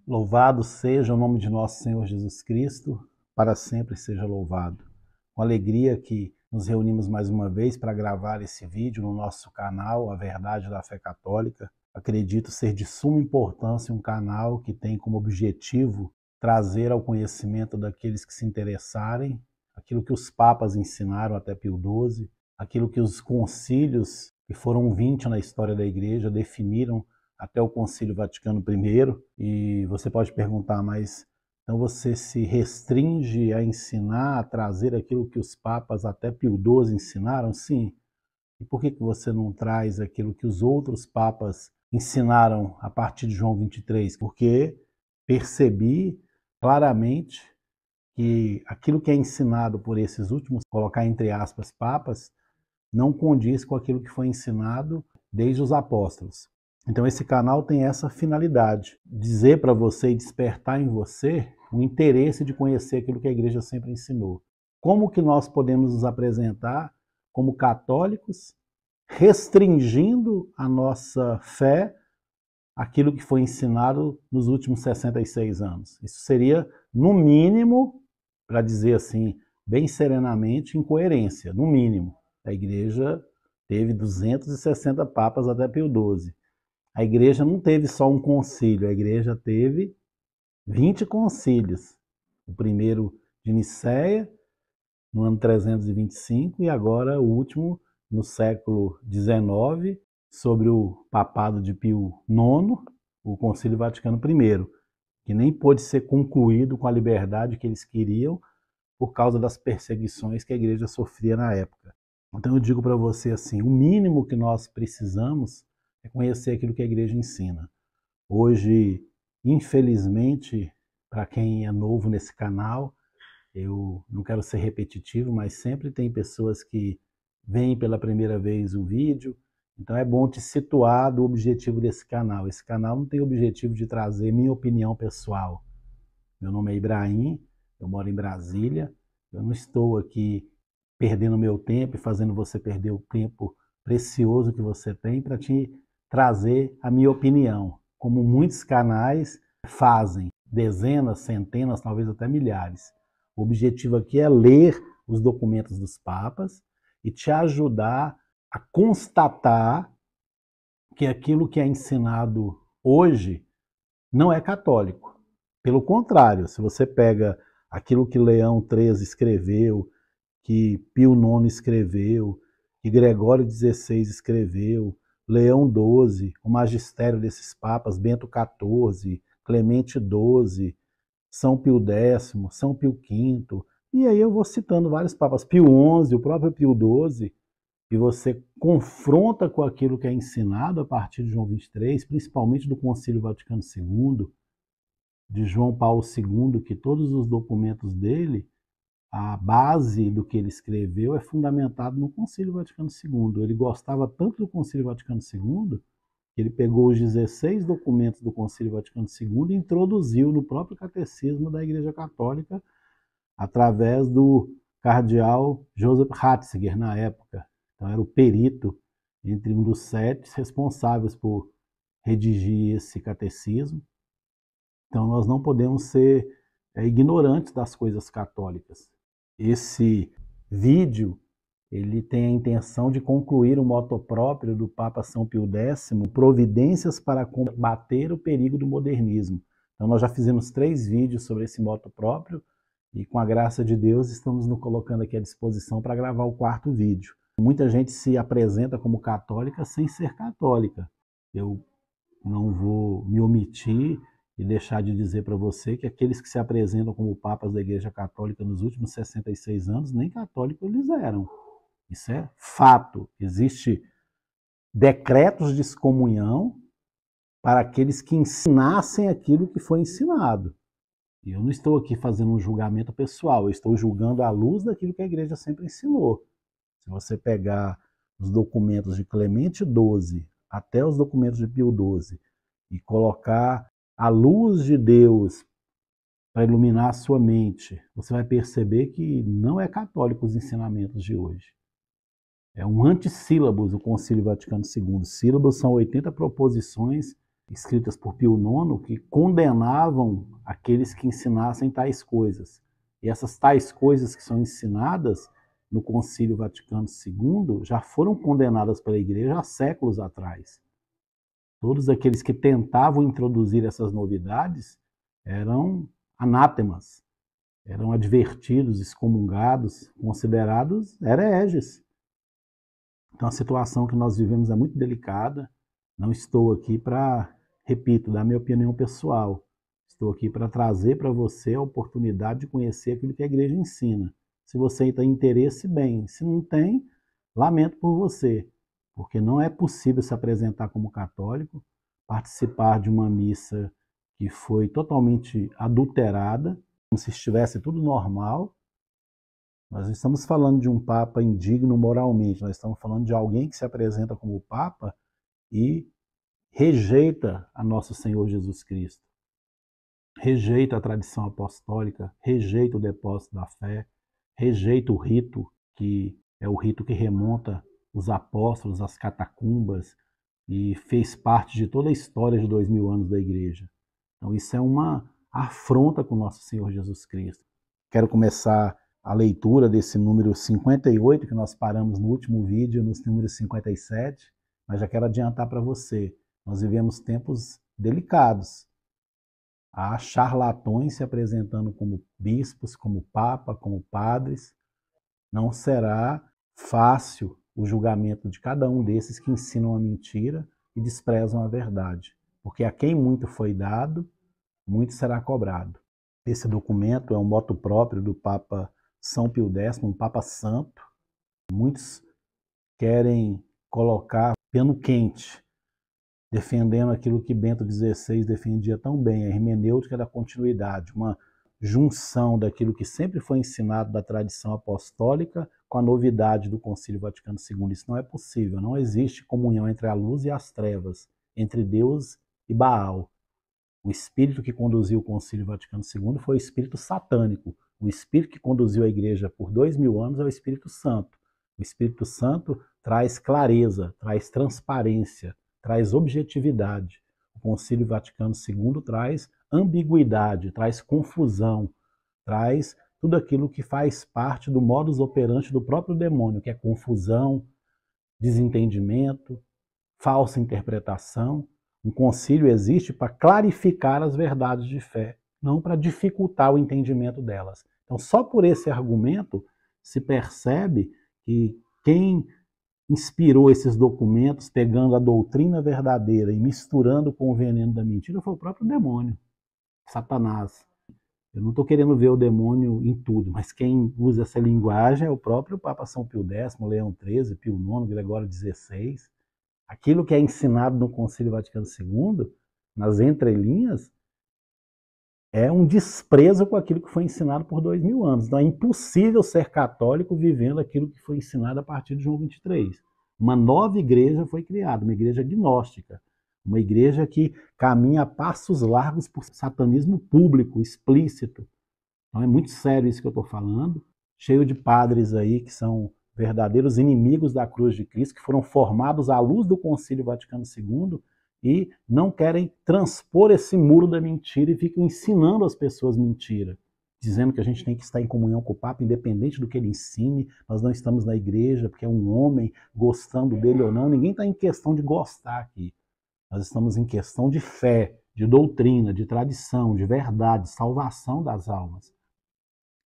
Louvado seja o nome de nosso Senhor Jesus Cristo, para sempre seja louvado. Com alegria que nos reunimos mais uma vez para gravar esse vídeo no nosso canal, A Verdade da Fé Católica. Acredito ser de suma importância um canal que tem como objetivo trazer ao conhecimento daqueles que se interessarem aquilo que os papas ensinaram até Pio XII, aquilo que os concílios, que foram 20 na história da Igreja, definiram até o Concílio Vaticano I. E você pode perguntar, mas então você se restringe a ensinar, a trazer aquilo que os papas até Pio XII ensinaram? Sim. E por que você não traz aquilo que os outros papas ensinaram a partir de João 23? Porque percebi claramente que aquilo que é ensinado por esses últimos, colocar entre aspas, papas, não condiz com aquilo que foi ensinado desde os apóstolos. Então esse canal tem essa finalidade, dizer para você e despertar em você o interesse de conhecer aquilo que a igreja sempre ensinou. Como que nós podemos nos apresentar como católicos, restringindo a nossa fé àquilo que foi ensinado nos últimos 66 anos? Isso seria, no mínimo, para dizer assim, bem serenamente, incoerência, no mínimo. A igreja teve 260 papas até Pio XII. A igreja não teve só um concílio, a igreja teve 20 concílios. O primeiro de Nicéia, no ano 325, e agora o último, no século XIX, sobre o papado de Pio IX, o Concílio Vaticano I, que nem pôde ser concluído com a liberdade que eles queriam por causa das perseguições que a igreja sofria na época. Então eu digo para você assim, o mínimo que nós precisamos é conhecer aquilo que a igreja ensina. Hoje, infelizmente, para quem é novo nesse canal, eu não quero ser repetitivo, mas sempre tem pessoas que veem pela primeira vez o vídeo, então é bom te situar do objetivo desse canal. Esse canal não tem o objetivo de trazer minha opinião pessoal. Meu nome é Ibrahim, eu moro em Brasília, eu não estou aqui perdendo meu tempo e fazendo você perder o tempo precioso que você tem para te trazer a minha opinião, como muitos canais fazem, dezenas, centenas, talvez até milhares. O objetivo aqui é ler os documentos dos papas e te ajudar a constatar que aquilo que é ensinado hoje não é católico. Pelo contrário, se você pega aquilo que Leão XIII escreveu, que Pio IX escreveu, que Gregório XVI escreveu, Leão XII, o magistério desses papas, Bento XIV, Clemente XII, São Pio X, São Pio V, e aí eu vou citando vários papas, Pio XI, o próprio Pio XII, e você confronta com aquilo que é ensinado a partir de João 23, principalmente do Concílio Vaticano II, de João Paulo II, que todos os documentos dele, a base do que ele escreveu é fundamentado no Concílio Vaticano II. Ele gostava tanto do Concílio Vaticano II que ele pegou os 16 documentos do Concílio Vaticano II e introduziu no próprio catecismo da Igreja Católica através do cardeal Joseph Ratzinger, na época. Então era o perito entre um dos 7 responsáveis por redigir esse catecismo. Então nós não podemos ser ignorantes das coisas católicas. Esse vídeo ele tem a intenção de concluir o moto próprio do Papa São Pio X, Providências para combater o perigo do modernismo. Então nós já fizemos 3 vídeos sobre esse moto próprio e com a graça de Deus estamos nos colocando aqui à disposição para gravar o 4º vídeo. Muita gente se apresenta como católica sem ser católica. Eu não vou me omitir e deixar de dizer para você que aqueles que se apresentam como papas da Igreja Católica nos últimos 66 anos, nem católicos eles eram. Isso é fato. Existem decretos de excomunhão para aqueles que ensinassem aquilo que foi ensinado. E eu não estou aqui fazendo um julgamento pessoal, eu estou julgando à luz daquilo que a Igreja sempre ensinou. Se você pegar os documentos de Clemente XII até os documentos de Pio XII e colocar a luz de Deus para iluminar a sua mente, você vai perceber que não é católico os ensinamentos de hoje. É um antissílabus o Concílio Vaticano II. Sílabos são 80 proposições escritas por Pio IX, que condenavam aqueles que ensinassem tais coisas. E essas tais coisas que são ensinadas no Concílio Vaticano II já foram condenadas pela Igreja há séculos atrás. Todos aqueles que tentavam introduzir essas novidades eram anátemas, eram advertidos, excomungados, considerados hereges. Então a situação que nós vivemos é muito delicada. Não estou aqui para, repito, dar minha opinião pessoal. Estou aqui para trazer para você a oportunidade de conhecer aquilo que a igreja ensina. Se você tem interesse, bem. Se não tem, lamento por você, porque não é possível se apresentar como católico, participar de uma missa que foi totalmente adulterada, como se estivesse tudo normal. Nós não estamos falando de um Papa indigno moralmente, nós estamos falando de alguém que se apresenta como Papa e rejeita a nosso Senhor Jesus Cristo, rejeita a tradição apostólica, rejeita o depósito da fé, rejeita o rito, que é o rito que remonta os apóstolos, as catacumbas, e fez parte de toda a história de 2000 anos da igreja. Então isso é uma afronta com nosso Senhor Jesus Cristo. Quero começar a leitura desse número 58, que nós paramos no último vídeo, nos números 57, mas já quero adiantar para você, nós vivemos tempos delicados. Há charlatões se apresentando como bispos, como papa, como padres. Não será fácil o julgamento de cada um desses que ensinam a mentira e desprezam a verdade, porque a quem muito foi dado, muito será cobrado. Esse documento é um moto próprio do Papa São Pio X, um Papa santo. Muitos querem colocar pano quente, defendendo aquilo que Bento XVI defendia tão bem, a hermenêutica da continuidade, uma junção daquilo que sempre foi ensinado da tradição apostólica com a novidade do Concílio Vaticano II. Isso não é possível, não existe comunhão entre a luz e as trevas, entre Deus e Baal. O espírito que conduziu o Concílio Vaticano II foi o espírito satânico. O espírito que conduziu a igreja por 2000 anos é o Espírito Santo. O Espírito Santo traz clareza, traz transparência, traz objetividade. O Concílio Vaticano II traz ambiguidade, traz confusão, traz tudo aquilo que faz parte do modus operandi do próprio demônio, que é confusão, desentendimento, falsa interpretação. Um concílio existe para clarificar as verdades de fé, não para dificultar o entendimento delas. Então, só por esse argumento se percebe que quem inspirou esses documentos, pegando a doutrina verdadeira e misturando com o veneno da mentira, foi o próprio demônio, Satanás. Eu não estou querendo ver o demônio em tudo, mas quem usa essa linguagem é o próprio Papa São Pio X, Leão XIII, Pio IX, Gregório XVI. Aquilo que é ensinado no Concílio Vaticano II, nas entrelinhas, é um desprezo com aquilo que foi ensinado por 2000 anos. Então é impossível ser católico vivendo aquilo que foi ensinado a partir de João 23. Uma nova igreja foi criada, uma igreja gnóstica, uma igreja que caminha a passos largos por satanismo público, explícito. Então é muito sério isso que eu estou falando, cheio de padres aí que são verdadeiros inimigos da cruz de Cristo, que foram formados à luz do Concílio Vaticano II e não querem transpor esse muro da mentira e ficam ensinando as pessoas mentira, dizendo que a gente tem que estar em comunhão com o Papa, independente do que ele ensine, nós não estamos na igreja porque é um homem, gostando dele ou não, ninguém está em questão de gostar aqui. Nós estamos em questão de fé, de doutrina, de tradição, de verdade, salvação das almas.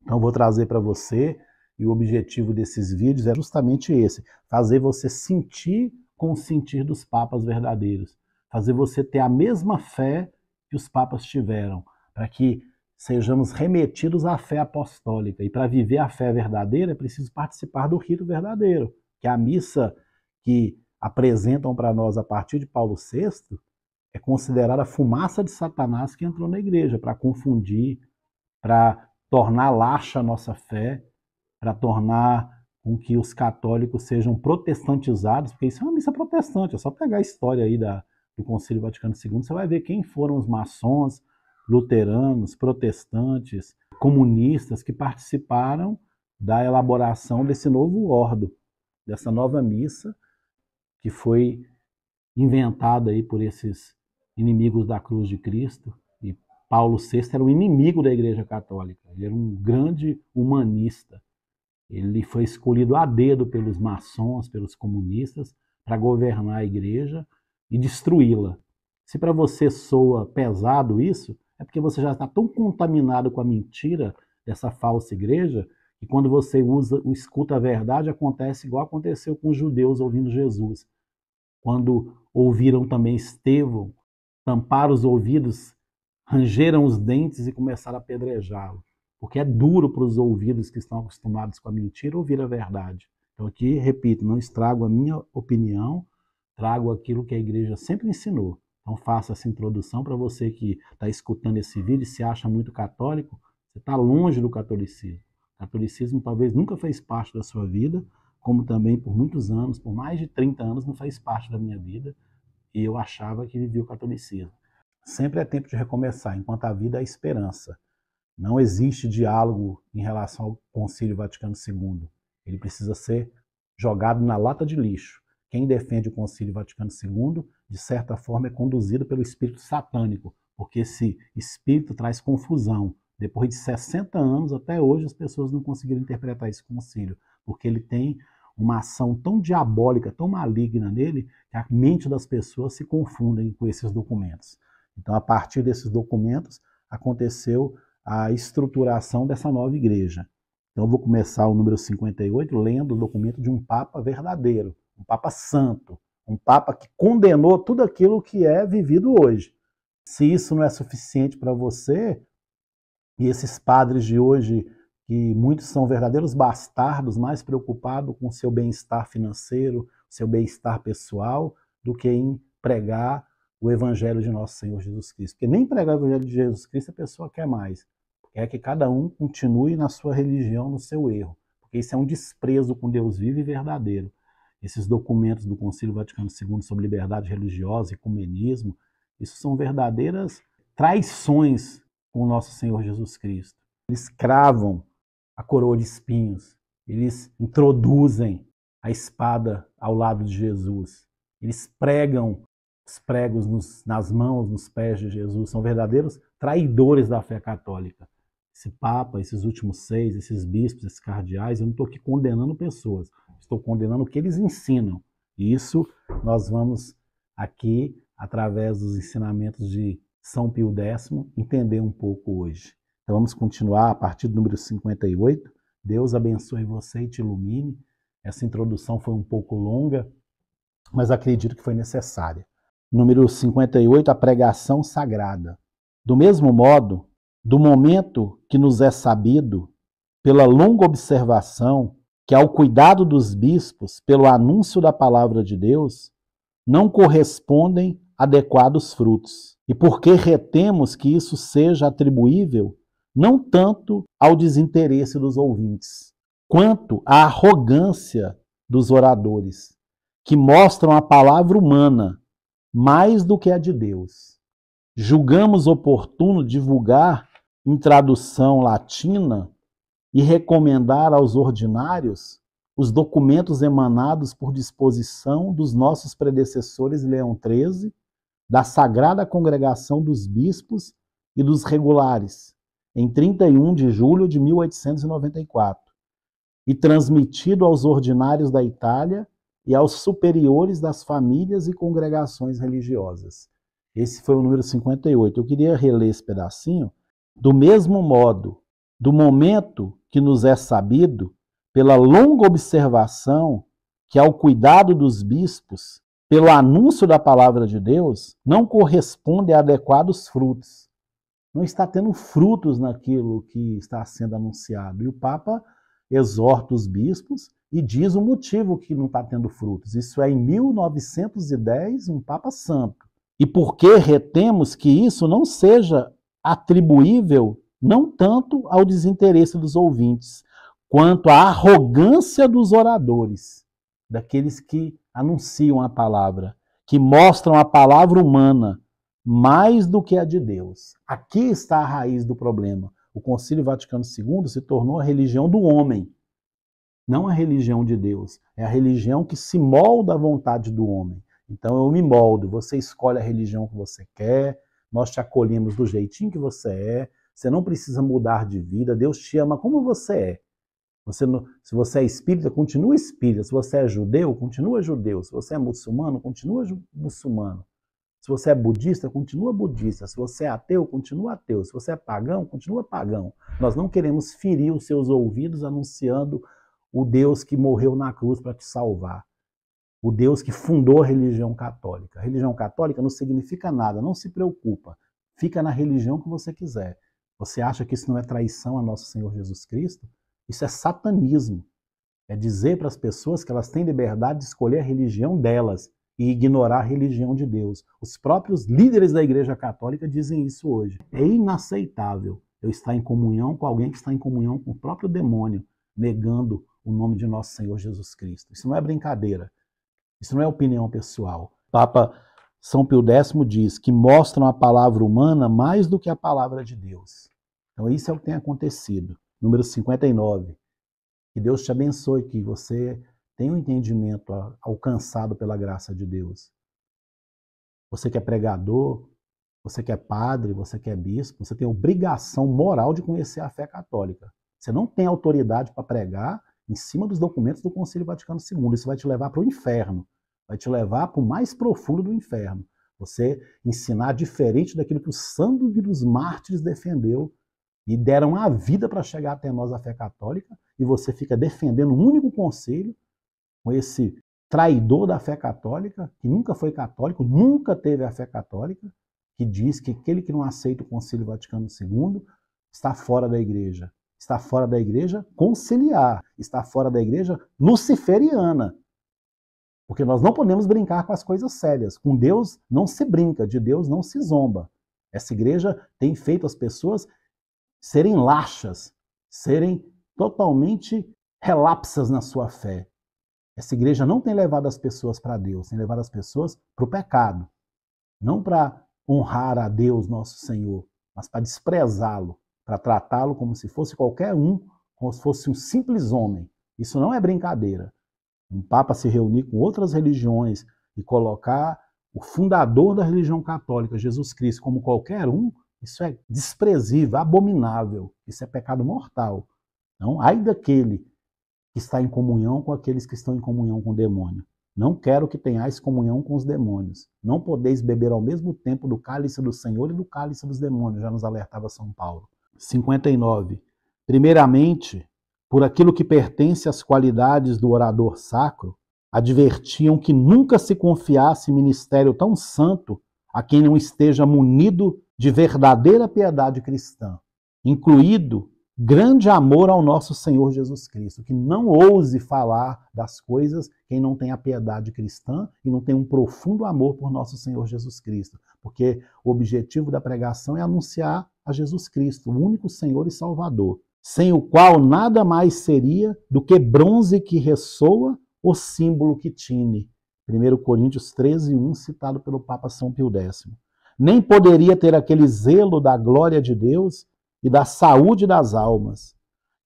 Então eu vou trazer para você, e o objetivo desses vídeos é justamente esse, fazer você sentir com o sentir dos papas verdadeiros, fazer você ter a mesma fé que os papas tiveram, para que sejamos remetidos à fé apostólica. E para viver a fé verdadeira é preciso participar do rito verdadeiro, que é a missa que apresentam para nós a partir de Paulo VI, é considerada a fumaça de Satanás que entrou na igreja, para confundir, para tornar laxa a nossa fé, para tornar com que os católicos sejam protestantizados, porque isso é uma missa protestante, é só pegar a história aí do Concílio Vaticano II, você vai ver quem foram os maçons, luteranos, protestantes, comunistas que participaram da elaboração desse novo ordo, dessa nova missa que foi inventada aí por esses inimigos da cruz de Cristo, e Paulo VI era o inimigo da Igreja Católica. Ele era um grande humanista. Ele foi escolhido a dedo pelos maçons, pelos comunistas, para governar a igreja e destruí-la. Se para você soa pesado isso, é porque você já está tão contaminado com a mentira dessa falsa igreja, que quando você escuta a verdade, acontece igual aconteceu com os judeus ouvindo Jesus. Quando ouviram também Estevão, tamparam os ouvidos, rangeram os dentes e começaram a apedrejá-lo. Porque é duro para os ouvidos que estão acostumados com a mentira ouvir a verdade. Então aqui, repito, não estrago a minha opinião, trago aquilo que a igreja sempre ensinou. Então faço essa introdução para você que está escutando esse vídeo e se acha muito católico, você está longe do catolicismo. O catolicismo talvez nunca fez parte da sua vida, como também por muitos anos, por mais de 30 anos, não fez parte da minha vida, e eu achava que vivia o catolicismo. Sempre é tempo de recomeçar, enquanto a vida é esperança. Não existe diálogo em relação ao Concílio Vaticano II. Ele precisa ser jogado na lata de lixo. Quem defende o Concílio Vaticano II, de certa forma, é conduzido pelo espírito satânico, porque esse espírito traz confusão. Depois de 60 anos, até hoje, as pessoas não conseguiram interpretar esse concílio, porque ele tem uma ação tão diabólica, tão maligna nele, que a mente das pessoas se confundem com esses documentos. Então, a partir desses documentos, aconteceu a estruturação dessa nova igreja. Então, eu vou começar o número 58 lendo o documento de um Papa verdadeiro, um Papa santo, um Papa que condenou tudo aquilo que é vivido hoje. Se isso não é suficiente para você, e esses padres de hoje, que muitos são verdadeiros bastardos, mais preocupados com o seu bem-estar financeiro, seu bem-estar pessoal, do que em pregar o Evangelho de nosso Senhor Jesus Cristo. Porque nem pregar o Evangelho de Jesus Cristo a pessoa quer mais. Quer que cada um continue na sua religião, no seu erro. Porque isso é um desprezo com Deus vivo e verdadeiro. Esses documentos do Concílio Vaticano II sobre liberdade religiosa e ecumenismo, isso são verdadeiras traições com o nosso Senhor Jesus Cristo. Eles cravam a coroa de espinhos, eles introduzem a espada ao lado de Jesus, eles pregam os pregos nas mãos, nos pés de Jesus, são verdadeiros traidores da fé católica. Esse Papa, esses últimos 6, esses bispos, esses cardeais, eu não estou aqui condenando pessoas, estou condenando o que eles ensinam. E isso nós vamos aqui, através dos ensinamentos de São Pio X, entender um pouco hoje. Então vamos continuar a partir do número 58. Deus abençoe você e te ilumine. Essa introdução foi um pouco longa, mas acredito que foi necessária. Número 58, a pregação sagrada. Do mesmo modo, do momento que nos é sabido, pela longa observação, que ao cuidado dos bispos, pelo anúncio da palavra de Deus, não correspondem adequados frutos. E porque retemos que isso seja atribuível não tanto ao desinteresse dos ouvintes, quanto à arrogância dos oradores, que mostram a palavra humana mais do que a de Deus. Julgamos oportuno divulgar em tradução latina e recomendar aos ordinários os documentos emanados por disposição dos nossos predecessores Leão XIII, da Sagrada Congregação dos Bispos e dos Regulares, em 31 de julho de 1894, e transmitido aos ordinários da Itália e aos superiores das famílias e congregações religiosas. Esse foi o número 58. Eu queria reler esse pedacinho. Do mesmo modo, do momento que nos é sabido, pela longa observação, que ao cuidado dos bispos, pelo anúncio da palavra de Deus, não corresponde a adequados frutos. Não está tendo frutos naquilo que está sendo anunciado. E o Papa exorta os bispos e diz o motivo que não está tendo frutos. Isso é em 1910, um Papa Santo. E por que retemos que isso não seja atribuível não tanto ao desinteresse dos ouvintes, quanto à arrogância dos oradores, daqueles que anunciam a palavra, que mostram a palavra humana mais do que a de Deus. Aqui está a raiz do problema. O Concílio Vaticano II se tornou a religião do homem, não a religião de Deus. É a religião que se molda à vontade do homem. Então eu me moldo, você escolhe a religião que você quer, nós te acolhemos do jeitinho que você não precisa mudar de vida, Deus te ama como você é. Se você é espírita, continua espírita. Se você é judeu, continua judeu. Se você é muçulmano, continua muçulmano. Se você é budista, continua budista. Se você é ateu, continua ateu. Se você é pagão, continua pagão. Nós não queremos ferir os seus ouvidos anunciando o Deus que morreu na cruz para te salvar. O Deus que fundou a religião católica. A religião católica não significa nada, não se preocupa. Fica na religião que você quiser. Você acha que isso não é traição a nosso Senhor Jesus Cristo? Isso é satanismo. É dizer para as pessoas que elas têm liberdade de escolher a religião delas e ignorar a religião de Deus. Os próprios líderes da Igreja Católica dizem isso hoje. É inaceitável eu estar em comunhão com alguém que está em comunhão com o próprio demônio, negando o nome de nosso Senhor Jesus Cristo. Isso não é brincadeira. Isso não é opinião pessoal. O Papa São Pio X diz que mostram a palavra humana mais do que a palavra de Deus. Então isso é o que tem acontecido. Número 59. Que Deus te abençoe, que você tenha um entendimento alcançado pela graça de Deus. Você que é pregador, você que é padre, você que é bispo, você tem obrigação moral de conhecer a fé católica. Você não tem autoridade para pregar em cima dos documentos do Concílio Vaticano II. Isso vai te levar para o inferno. Vai te levar para o mais profundo do inferno. Você ensinar diferente daquilo que o sangue dos mártires defendeu e deram a vida para chegar até nós a fé católica, e você fica defendendo um único conselho com esse traidor da fé católica, que nunca foi católico, nunca teve a fé católica, que diz que aquele que não aceita o Concílio Vaticano II está fora da igreja. Está fora da igreja conciliar, está fora da igreja luciferiana. Porque nós não podemos brincar com as coisas sérias. Com Deus não se brinca, de Deus não se zomba. Essa igreja tem feito as pessoas serem laxas, serem totalmente relapsas na sua fé. Essa igreja não tem levado as pessoas para Deus, tem levado as pessoas para o pecado. Não para honrar a Deus, nosso Senhor, mas para desprezá-lo, para tratá-lo como se fosse qualquer um, como se fosse um simples homem. Isso não é brincadeira. Um papa se reunir com outras religiões e colocar o fundador da religião católica, Jesus Cristo, como qualquer um, isso é desprezível, abominável. Isso é pecado mortal. Então, ai daquele que está em comunhão com aqueles que estão em comunhão com o demônio. Não quero que tenhais comunhão com os demônios. Não podeis beber ao mesmo tempo do cálice do Senhor e do cálice dos demônios, já nos alertava São Paulo. 59. Primeiramente, por aquilo que pertence às qualidades do orador sacro, advertiam que nunca se confiasse ministério tão santo a quem não esteja munido de verdadeira piedade cristã, incluído grande amor ao nosso Senhor Jesus Cristo, que não ouse falar das coisas quem não tem a piedade cristã e não tem um profundo amor por nosso Senhor Jesus Cristo, porque o objetivo da pregação é anunciar a Jesus Cristo, o único Senhor e Salvador, sem o qual nada mais seria do que bronze que ressoa ou símbolo que tine. 1 Coríntios 13:1, citado pelo Papa São Pio X. Nem poderia ter aquele zelo da glória de Deus e da saúde das almas,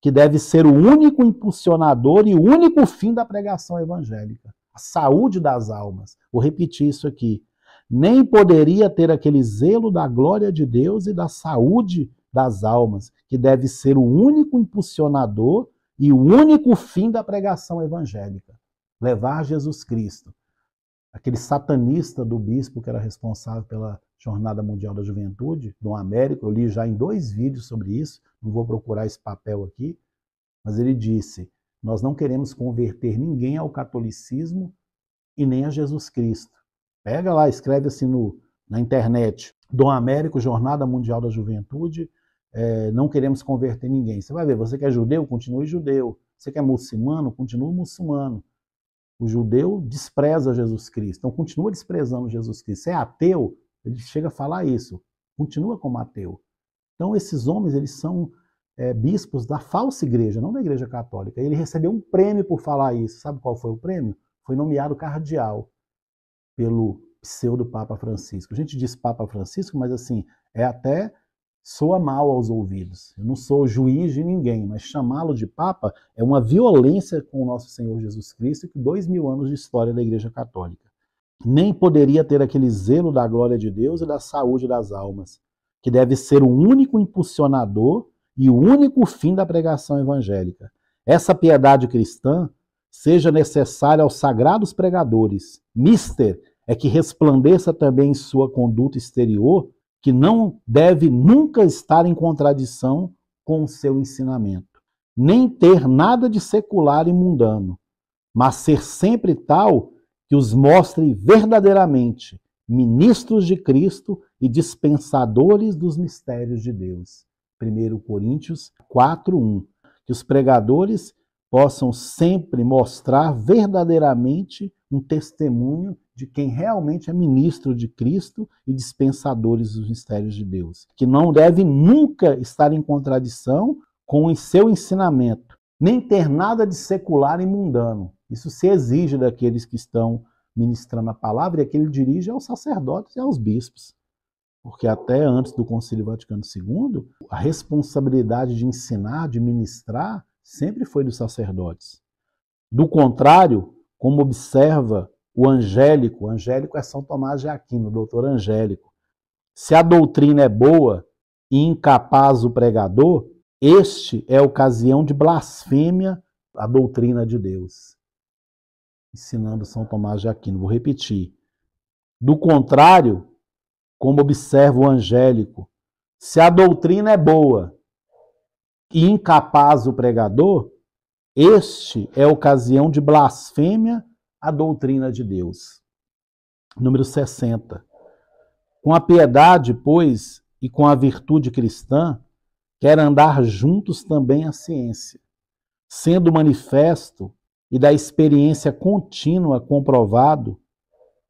que deve ser o único impulsionador e o único fim da pregação evangélica. A saúde das almas. Vou repetir isso aqui. Nem poderia ter aquele zelo da glória de Deus e da saúde das almas, que deve ser o único impulsionador e o único fim da pregação evangélica. Levar Jesus Cristo. Aquele satanista do bispo que era responsável pela Jornada Mundial da Juventude, Dom Américo, eu li já em 2 vídeos sobre isso, não vou procurar esse papel aqui, mas ele disse, nós não queremos converter ninguém ao catolicismo e nem a Jesus Cristo. Pega lá, escreve assim na internet, Dom Américo, Jornada Mundial da Juventude, não queremos converter ninguém. Você vai ver, você que é judeu, continue judeu. Você que é muçulmano, continue muçulmano. O judeu despreza Jesus Cristo, então continua desprezando Jesus Cristo. Se é ateu, ele chega a falar isso, continua como ateu. Então esses homens, eles são bispos da falsa igreja, não da igreja católica. Ele recebeu um prêmio por falar isso. Sabe qual foi o prêmio? Foi nomeado cardeal pelo pseudo-papa Francisco. A gente diz Papa Francisco, mas assim, até soa mal aos ouvidos. Eu não sou juiz de ninguém, mas chamá-lo de Papa é uma violência com o nosso Senhor Jesus Cristo e com 2000 anos de história da Igreja Católica. nem poderia ter aquele zelo da glória de Deus e da saúde das almas, que deve ser o único impulsionador e o único fim da pregação evangélica. Essa piedade cristã seja necessária aos sagrados pregadores. Mister é que resplandeça também em sua conduta exterior, que não deve nunca estar em contradição com o seu ensinamento, nem ter nada de secular e mundano, mas ser sempre tal que os mostre verdadeiramente ministros de Cristo e dispensadores dos mistérios de Deus. 1 Coríntios 4:1. Que os pregadores possam sempre mostrar verdadeiramente um testemunho de quem realmente é ministro de Cristo e dispensadores dos mistérios de Deus, que não deve nunca estar em contradição com o seu ensinamento, nem ter nada de secular e mundano. Isso se exige daqueles que estão ministrando a palavra, e aquele dirige aos sacerdotes e aos bispos. Porque até antes do Concílio Vaticano II, a responsabilidade de ensinar, de ministrar, sempre foi dos sacerdotes. Do contrário, como observa o Angélico é São Tomás de Aquino, o doutor Angélico, se a doutrina é boa e incapaz o pregador, este é ocasião de blasfêmia à doutrina de Deus. Ensinando São Tomás de Aquino, vou repetir. Do contrário, como observa o Angélico, se a doutrina é boa e incapaz o pregador, este é ocasião de blasfêmia à doutrina de Deus. Número 60. Com a piedade, pois, e com a virtude cristã, quer andar juntos também a ciência, sendo manifesto e da experiência contínua comprovado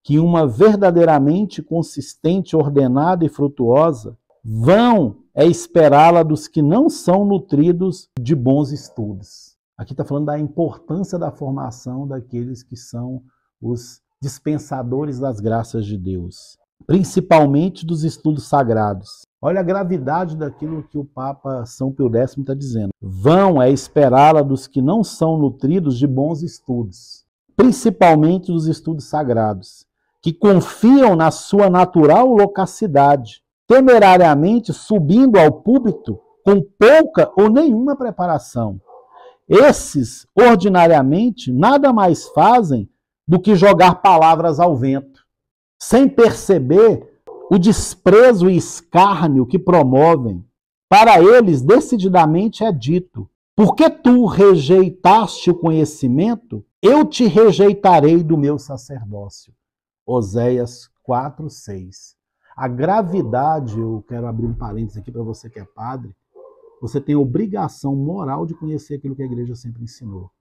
que uma verdadeiramente consistente, ordenada e frutuosa, vão é esperá-la dos que não são nutridos de bons estudos. Aqui está falando da importância da formação daqueles que são os dispensadores das graças de Deus, principalmente dos estudos sagrados. Olha a gravidade daquilo que o Papa São Pio X está dizendo. Vão é esperá-la dos que não são nutridos de bons estudos, principalmente dos estudos sagrados, que confiam na sua natural loquacidade, temerariamente subindo ao púlpito com pouca ou nenhuma preparação. Esses, ordinariamente, nada mais fazem do que jogar palavras ao vento, sem perceber o desprezo e escárnio que promovem. Para eles, decididamente é dito: porque tu rejeitaste o conhecimento, eu te rejeitarei do meu sacerdócio. Oséias 4:6. A gravidade, eu quero abrir um parênteses aqui para você que é padre, você tem obrigação moral de conhecer aquilo que a igreja sempre ensinou.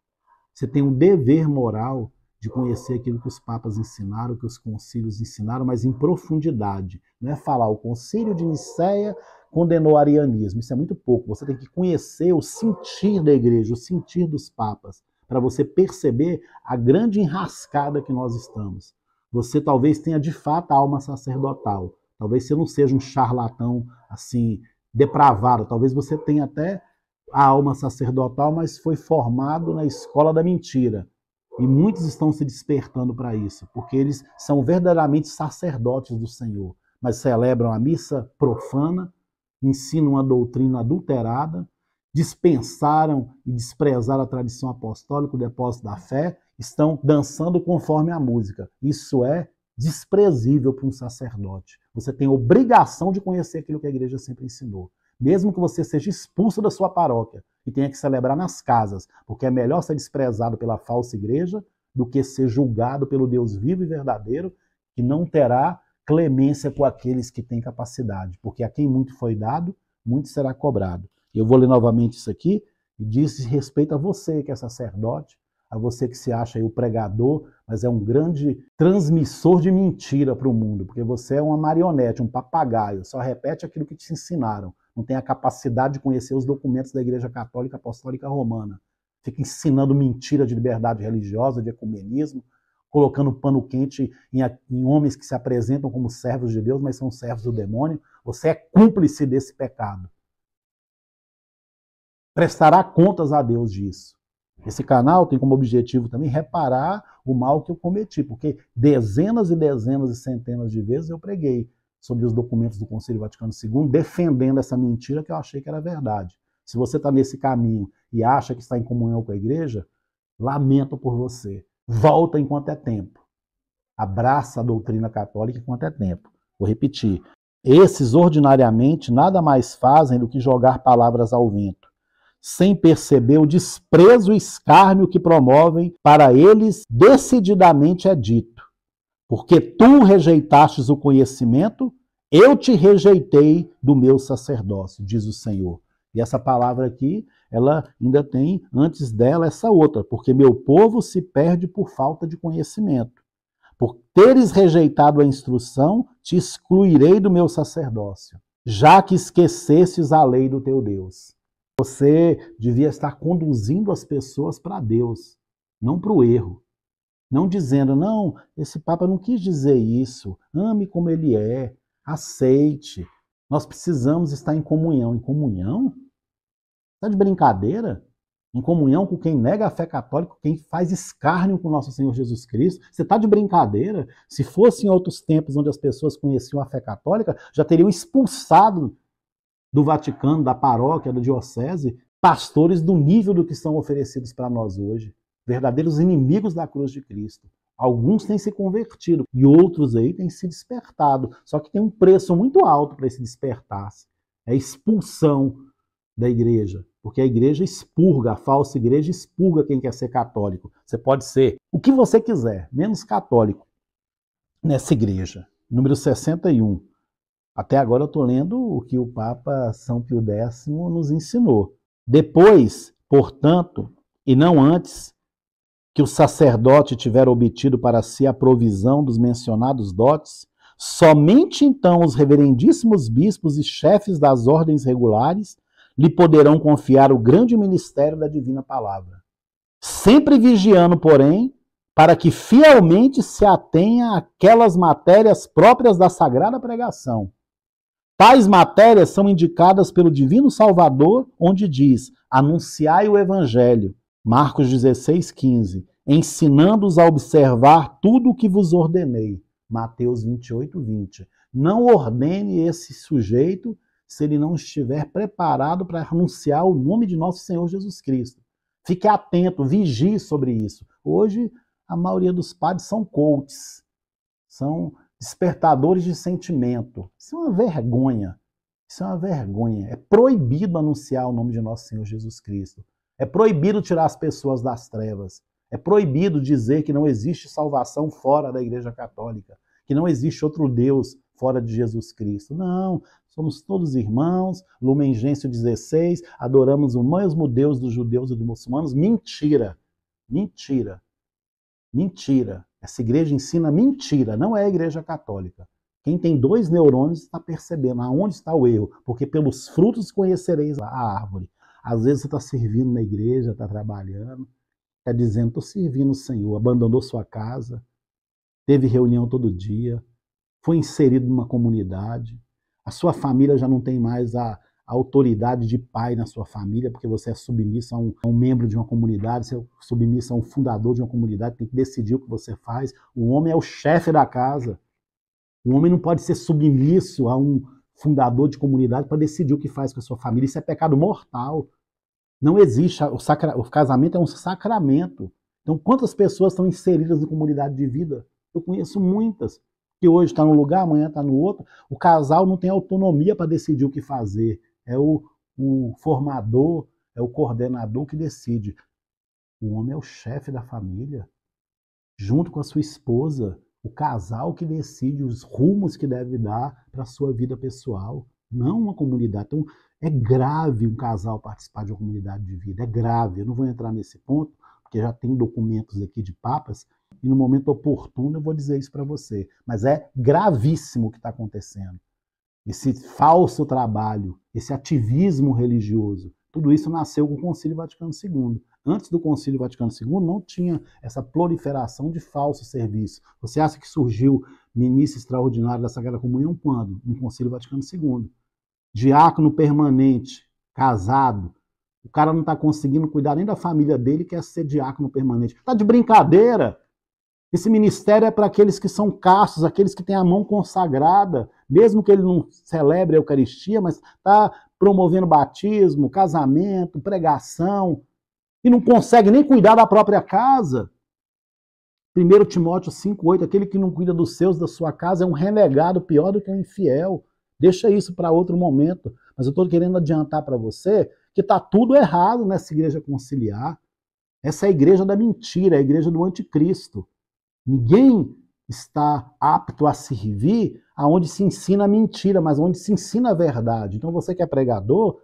Você tem um dever moral de conhecer aquilo que os papas ensinaram, que os concílios ensinaram, mas em profundidade. Não é falar, o concílio de Nicéia condenou o arianismo. Isso é muito pouco. Você tem que conhecer o sentir da igreja, o sentir dos papas, para você perceber a grande enrascada que nós estamos. Você talvez tenha de fato a alma sacerdotal. Talvez você não seja um charlatão assim, depravado. Talvez você tenha até a alma sacerdotal, mas foi formado na escola da mentira. E muitos estão se despertando para isso, porque eles são verdadeiramente sacerdotes do Senhor, mas celebram a missa profana, ensinam uma doutrina adulterada, dispensaram e desprezaram a tradição apostólica, o depósito da fé, estão dançando conforme a música. Isso é desprezível para um sacerdote. Você tem obrigação de conhecer aquilo que a igreja sempre ensinou. Mesmo que você seja expulso da sua paróquia e tenha que celebrar nas casas, porque é melhor ser desprezado pela falsa igreja do que ser julgado pelo Deus vivo e verdadeiro, que não terá clemência com aqueles que têm capacidade, porque a quem muito foi dado, muito será cobrado. Eu vou ler novamente isso aqui, e diz respeito a você que é sacerdote, a você que se acha aí o pregador, mas é um grande transmissor de mentira para o mundo, porque você é uma marionete, um papagaio, só repete aquilo que te ensinaram. Não tem a capacidade de conhecer os documentos da Igreja Católica Apostólica Romana. Fica ensinando mentira de liberdade religiosa, de ecumenismo, colocando pano quente em homens que se apresentam como servos de Deus, mas são servos do demônio. Você é cúmplice desse pecado. Prestará contas a Deus disso. Esse canal tem como objetivo também reparar o mal que eu cometi, porque dezenas e dezenas e centenas de vezes eu preguei sobre os documentos do Concílio Vaticano II, defendendo essa mentira que eu achei que era verdade. Se você está nesse caminho e acha que está em comunhão com a igreja, lamento por você. Volta enquanto é tempo. Abraça a doutrina católica enquanto é tempo. Vou repetir. Esses ordinariamente nada mais fazem do que jogar palavras ao vento, sem perceber o desprezo e escárnio que promovem. Para eles decididamente é dito: porque tu rejeitastes o conhecimento, eu te rejeitei do meu sacerdócio, diz o Senhor. E essa palavra aqui, ela ainda tem antes dela essa outra: porque meu povo se perde por falta de conhecimento. Por teres rejeitado a instrução, te excluirei do meu sacerdócio, já que esquecestes a lei do teu Deus. Você devia estar conduzindo as pessoas para Deus, não para o erro. Não dizendo, não, esse Papa não quis dizer isso, ame como ele é, aceite. Nós precisamos estar em comunhão. Em comunhão? Está de brincadeira? Em comunhão com quem nega a fé católica, quem faz escárnio com o nosso Senhor Jesus Cristo. Você está de brincadeira? Se fosse em outros tempos onde as pessoas conheciam a fé católica, já teriam expulsado do Vaticano, da paróquia, da diocese, pastores do nível do que são oferecidos para nós hoje. Verdadeiros inimigos da cruz de Cristo. Alguns têm se convertido e outros aí têm se despertado. Só que tem um preço muito alto para esse despertar-se. É a expulsão da igreja. Porque a igreja expurga, a falsa igreja expurga quem quer ser católico. Você pode ser o que você quiser, menos católico, nessa igreja. Número 61. Até agora eu estou lendo o que o Papa São Pio X nos ensinou. Depois, portanto, e não antes, que o sacerdote tiver obtido para si a provisão dos mencionados dotes, somente então os reverendíssimos bispos e chefes das ordens regulares lhe poderão confiar o grande ministério da divina palavra. Sempre vigiando, porém, para que fielmente se atenha àquelas matérias próprias da sagrada pregação. Tais matérias são indicadas pelo Divino Salvador, onde diz: anunciai o Evangelho, Marcos 16:15, ensinando-os a observar tudo o que vos ordenei, Mateus 28:20. Não ordene esse sujeito se ele não estiver preparado para anunciar o nome de nosso Senhor Jesus Cristo. Fique atento, vigie sobre isso. Hoje, a maioria dos padres são coaches, são despertadores de sentimento. Isso é uma vergonha. Isso é uma vergonha. É proibido anunciar o nome de nosso Senhor Jesus Cristo. É proibido tirar as pessoas das trevas. É proibido dizer que não existe salvação fora da Igreja Católica, que não existe outro Deus fora de Jesus Cristo. Não, somos todos irmãos, Lumen Gentium 16, adoramos o mesmo Deus dos judeus e dos muçulmanos. Mentira, mentira, mentira. Essa igreja ensina mentira, não é a Igreja Católica. Quem tem 2 neurônios está percebendo aonde está o erro, porque pelos frutos conhecereis a árvore. Às vezes você está servindo na igreja, está trabalhando, está dizendo, estou servindo o Senhor, abandonou sua casa, teve reunião todo dia, foi inserido numa comunidade, a sua família já não tem mais a autoridade de pai na sua família, porque você é submisso a um membro de uma comunidade, você é submisso a um fundador de uma comunidade, tem que decidir o que você faz. O homem é o chefe da casa. O homem não pode ser submisso a um fundador de comunidade para decidir o que faz com a sua família. Isso é pecado mortal. Não existe. O casamento é um sacramento. Então, quantas pessoas estão inseridas em comunidade de vida? Eu conheço muitas, que hoje está num lugar, amanhã está no outro. O casal não tem autonomia para decidir o que fazer. É o formador, é o coordenador que decide. O homem é o chefe da família, junto com a sua esposa. O casal que decide os rumos que deve dar para a sua vida pessoal, não uma comunidade. Então, é grave um casal participar de uma comunidade de vida, é grave. Eu não vou entrar nesse ponto, porque já tem documentos aqui de papas, e no momento oportuno eu vou dizer isso para você. Mas é gravíssimo o que está acontecendo. Esse falso trabalho, esse ativismo religioso, tudo isso nasceu com o Concílio Vaticano II. Antes do Concílio Vaticano II não tinha essa proliferação de falsos serviços. Você acha que surgiu ministro extraordinário da Sagrada Comunhão quando? No Concílio Vaticano II. Diácono permanente, casado, O cara não está conseguindo cuidar nem da família dele, quer ser diácono permanente. Está de brincadeira. Esse ministério é para aqueles que são castos, aqueles que têm a mão consagrada, mesmo que ele não celebre a Eucaristia, mas está promovendo batismo, casamento, pregação, e não consegue nem cuidar da própria casa. 1 Timóteo 5,8, aquele que não cuida dos seus, da sua casa, é um renegado pior do que um infiel. Deixa isso para outro momento. Mas eu estou querendo adiantar para você que está tudo errado nessa igreja conciliar. Essa é a igreja da mentira, é a igreja do anticristo. Ninguém está apto a servir aonde se ensina a mentira, mas onde se ensina a verdade. Então você que é pregador,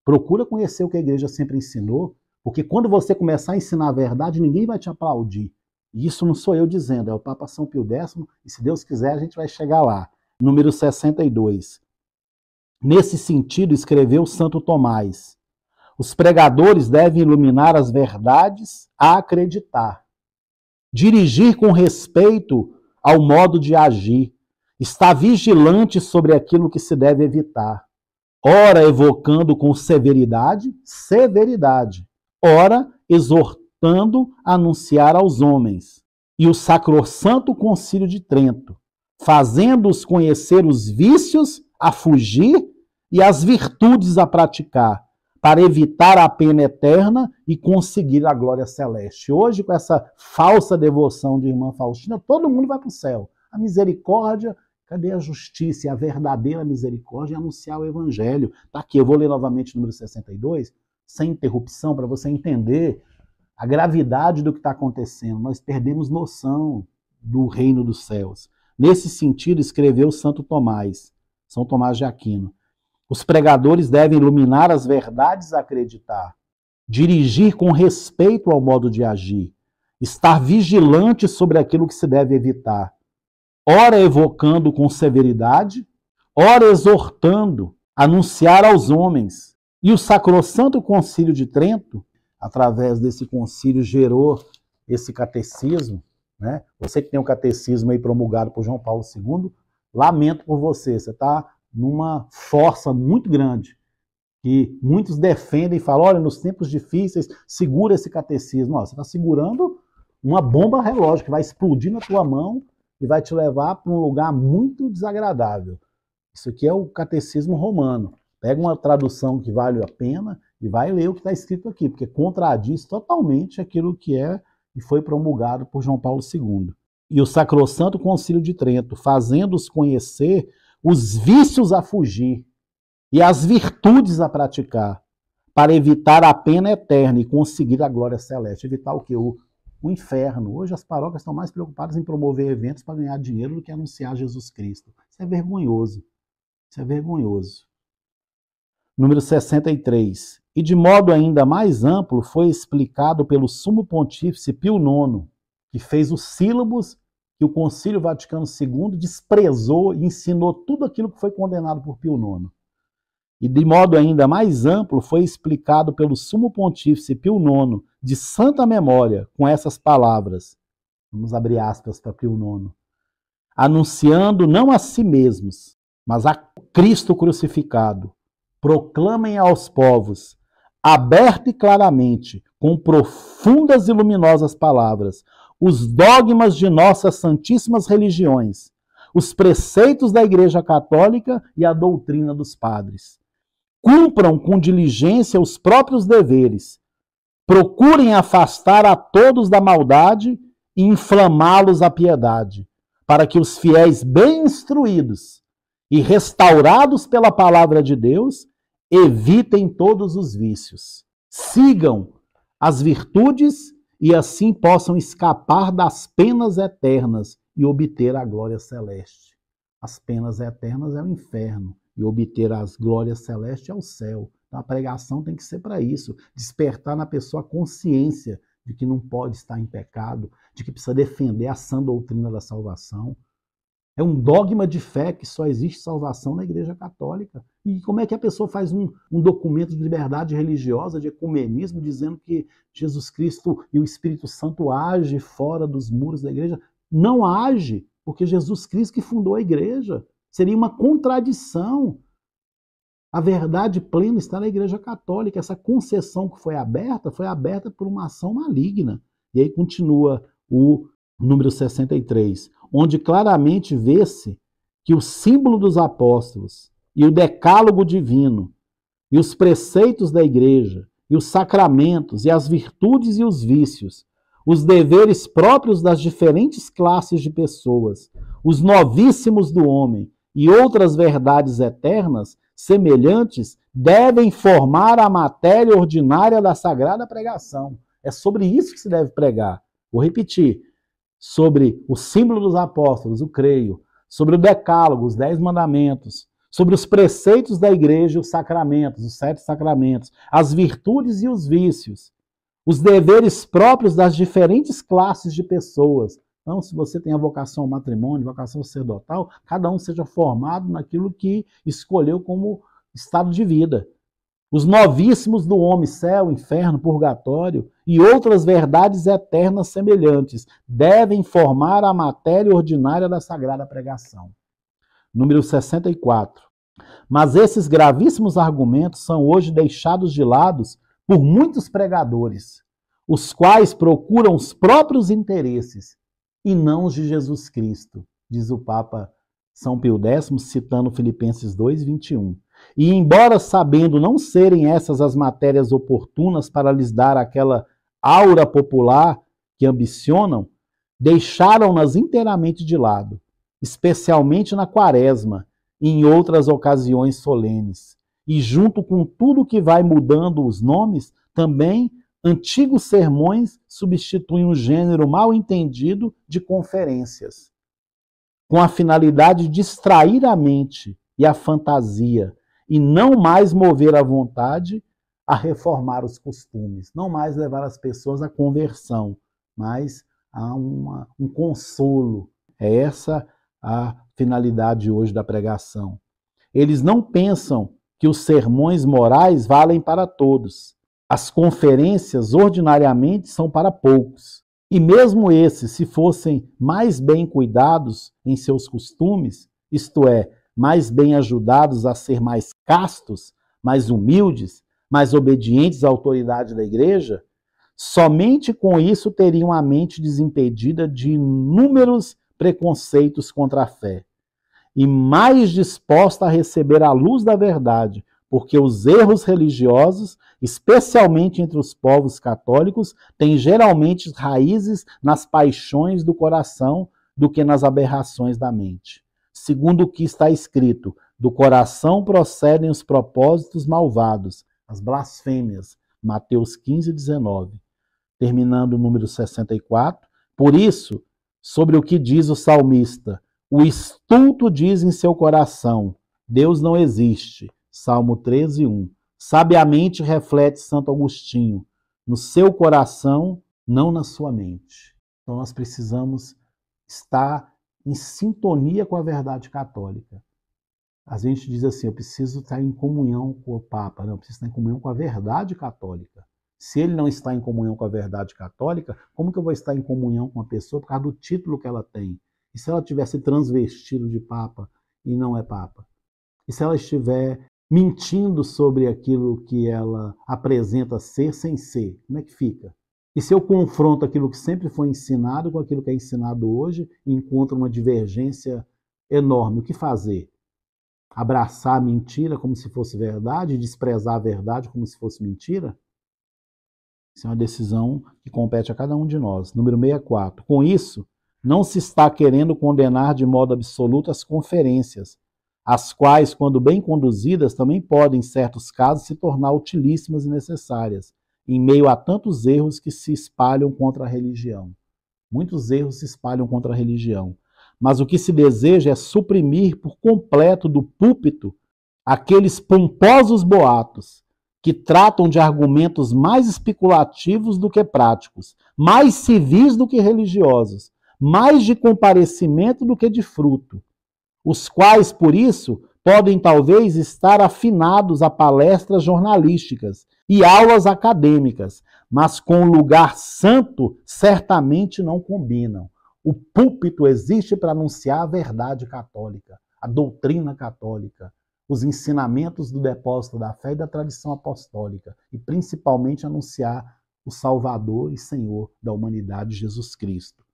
procura conhecer o que a igreja sempre ensinou, porque quando você começar a ensinar a verdade, ninguém vai te aplaudir. E isso não sou eu dizendo, é o Papa São Pio X, e se Deus quiser a gente vai chegar lá. Número 62. Nesse sentido, escreveu Santo Tomás: os pregadores devem iluminar as verdades a acreditar, dirigir com respeito ao modo de agir, estar vigilante sobre aquilo que se deve evitar, ora evocando com severidade, ora exortando a anunciar aos homens. E o Sacrosanto Concílio de Trento, fazendo-os conhecer os vícios a fugir e as virtudes a praticar, para evitar a pena eterna e conseguir a glória celeste. Hoje, com essa falsa devoção de irmã Faustina, todo mundo vai para o céu. A misericórdia, cadê a justiça e a verdadeira misericórdia? É anunciar o evangelho. Está aqui, eu vou ler novamente o número 62, sem interrupção, para você entender a gravidade do que está acontecendo. Nós perdemos noção do reino dos céus. Nesse sentido, escreveu Santo Tomás, São Tomás de Aquino: os pregadores devem iluminar as verdades a acreditar, dirigir com respeito ao modo de agir, estar vigilante sobre aquilo que se deve evitar, ora evocando com severidade, ora exortando, anunciar aos homens. E o Sacrosanto Concílio de Trento, através desse concílio, gerou esse catecismo, né? Você que tem o catecismo aí promulgado por João Paulo II, lamento por você, você está numa força muito grande, que muitos defendem e falam, olha, nos tempos difíceis, segura esse catecismo. Ó, você está segurando uma bomba relógio que vai explodir na tua mão e vai te levar para um lugar muito desagradável. Isso aqui é o catecismo romano. Pega uma tradução que vale a pena e vai ler o que está escrito aqui, porque contradiz totalmente aquilo que é e foi promulgado por João Paulo II. E o Sacrosanto Concílio de Trento, fazendo-os conhecer os vícios a fugir e as virtudes a praticar, para evitar a pena eterna e conseguir a glória celeste. Evitar o quê? O inferno. Hoje as paróquias estão mais preocupadas em promover eventos para ganhar dinheiro do que anunciar Jesus Cristo. Isso é vergonhoso. Isso é vergonhoso. Número 63. E de modo ainda mais amplo foi explicado pelo Sumo Pontífice Pio IX, que fez os sílabos que o Concílio Vaticano II desprezou e ensinou tudo aquilo que foi condenado por Pio IX. E de modo ainda mais amplo foi explicado pelo Sumo Pontífice Pio IX, de santa memória, com essas palavras, vamos abrir aspas para Pio IX, anunciando não a si mesmos, mas a Cristo crucificado, proclamem aos povos, aberta e claramente, com profundas e luminosas palavras, os dogmas de nossas santíssimas religiões, os preceitos da Igreja Católica e a doutrina dos padres. Cumpram com diligência os próprios deveres, procurem afastar a todos da maldade e inflamá-los à piedade, para que os fiéis bem instruídos e restaurados pela palavra de Deus evitem todos os vícios, sigam as virtudes e assim possam escapar das penas eternas e obter a glória celeste. As penas eternas é o inferno e obter as glórias celestes é o céu. Então a pregação tem que ser para isso, despertar na pessoa a consciência de que não pode estar em pecado, de que precisa defender a sã doutrina da salvação. É um dogma de fé que só existe salvação na Igreja Católica. E como é que a pessoa faz um documento de liberdade religiosa, de ecumenismo, dizendo que Jesus Cristo e o Espírito Santo agem fora dos muros da igreja? Não age, porque Jesus Cristo que fundou a igreja. Seria uma contradição. A verdade plena está na Igreja Católica. Essa concessão que foi aberta por uma ação maligna. E aí continua o número 63, onde claramente vê-se que o símbolo dos apóstolos e o decálogo divino e os preceitos da Igreja e os sacramentos e as virtudes e os vícios, os deveres próprios das diferentes classes de pessoas, os novíssimos do homem e outras verdades eternas semelhantes devem formar a matéria ordinária da sagrada pregação. É sobre isso que se deve pregar. Vou repetir. Sobre o símbolo dos apóstolos, o creio, sobre o decálogo, os 10 mandamentos, sobre os preceitos da igreja, os sacramentos, os 7 sacramentos, as virtudes e os vícios, os deveres próprios das diferentes classes de pessoas. Então, se você tem a vocação ao matrimônio, vocação sacerdotal, cada um seja formado naquilo que escolheu como estado de vida. Os novíssimos do homem, céu, inferno, purgatório e outras verdades eternas semelhantes devem formar a matéria ordinária da sagrada pregação. Número 64. Mas esses gravíssimos argumentos são hoje deixados de lado por muitos pregadores, os quais procuram os próprios interesses e não os de Jesus Cristo, diz o Papa São Pio X, citando Filipenses 2, 21. E embora sabendo não serem essas as matérias oportunas para lhes dar aquela aura popular que ambicionam, deixaram-nas inteiramente de lado, especialmente na Quaresma e em outras ocasiões solenes. E junto com tudo que vai mudando os nomes, também antigos sermões substituem um gênero mal entendido de conferências, com a finalidade de distrair a mente e a fantasia, e não mais mover a vontade a reformar os costumes, não mais levar as pessoas à conversão, mas a um consolo. É essa a finalidade hoje da pregação. Eles não pensam que os sermões morais valem para todos. As conferências ordinariamente são para poucos. E mesmo esses, se fossem mais bem cuidados em seus costumes, isto é, mais bem ajudados a ser mais castos, mais humildes, mais obedientes à autoridade da igreja, somente com isso teriam a mente desimpedida de inúmeros preconceitos contra a fé e mais disposta a receber a luz da verdade, porque os erros religiosos, especialmente entre os povos católicos, têm geralmente raízes nas paixões do coração do que nas aberrações da mente. Segundo o que está escrito, do coração procedem os propósitos malvados, as blasfêmias, Mateus 15, 19. Terminando o número 64, por isso, sobre o que diz o salmista, o estulto diz em seu coração, Deus não existe, Salmo 13, 1. Sabiamente reflete Santo Agostinho, no seu coração, não na sua mente. Então nós precisamos estar em sintonia com a verdade católica. A gente diz assim, eu preciso estar em comunhão com o Papa, não, eu preciso estar em comunhão com a verdade católica. Se ele não está em comunhão com a verdade católica, como que eu vou estar em comunhão com uma pessoa por causa do título que ela tem? E se ela tivesse transvestido de Papa e não é Papa? E se ela estiver mentindo sobre aquilo que ela apresenta ser sem ser? Como é que fica? E se eu confronto aquilo que sempre foi ensinado com aquilo que é ensinado hoje e encontro uma divergência enorme, o que fazer? Abraçar a mentira como se fosse verdade, desprezar a verdade como se fosse mentira? Isso é uma decisão que compete a cada um de nós. Número 64. Com isso, não se está querendo condenar de modo absoluto as conferências, as quais, quando bem conduzidas, também podem, em certos casos, se tornar utilíssimas e necessárias, em meio a tantos erros que se espalham contra a religião. Muitos erros se espalham contra a religião. Mas o que se deseja é suprimir por completo do púlpito aqueles pomposos boatos que tratam de argumentos mais especulativos do que práticos, mais civis do que religiosos, mais de comparecimento do que de fruto, os quais, por isso, podem talvez estar afinados a palestras jornalísticas e aulas acadêmicas, mas com o lugar santo certamente não combinam. O púlpito existe para anunciar a verdade católica, a doutrina católica, os ensinamentos do depósito da fé e da tradição apostólica, e principalmente anunciar o Salvador e Senhor da humanidade, Jesus Cristo.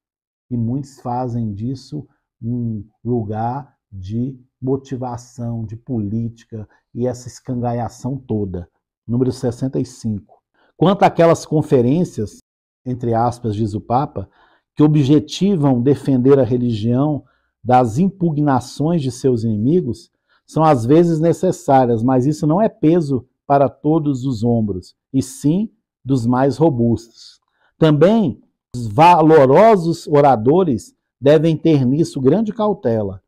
E muitos fazem disso um lugar de motivação, de política e essa escangaiação toda. Número 65. Quanto àquelas conferências, entre aspas, diz o Papa, que objetivam defender a religião das impugnações de seus inimigos, são às vezes necessárias, mas isso não é peso para todos os ombros, e sim dos mais robustos. Também os valorosos oradores devem ter nisso grande cautela.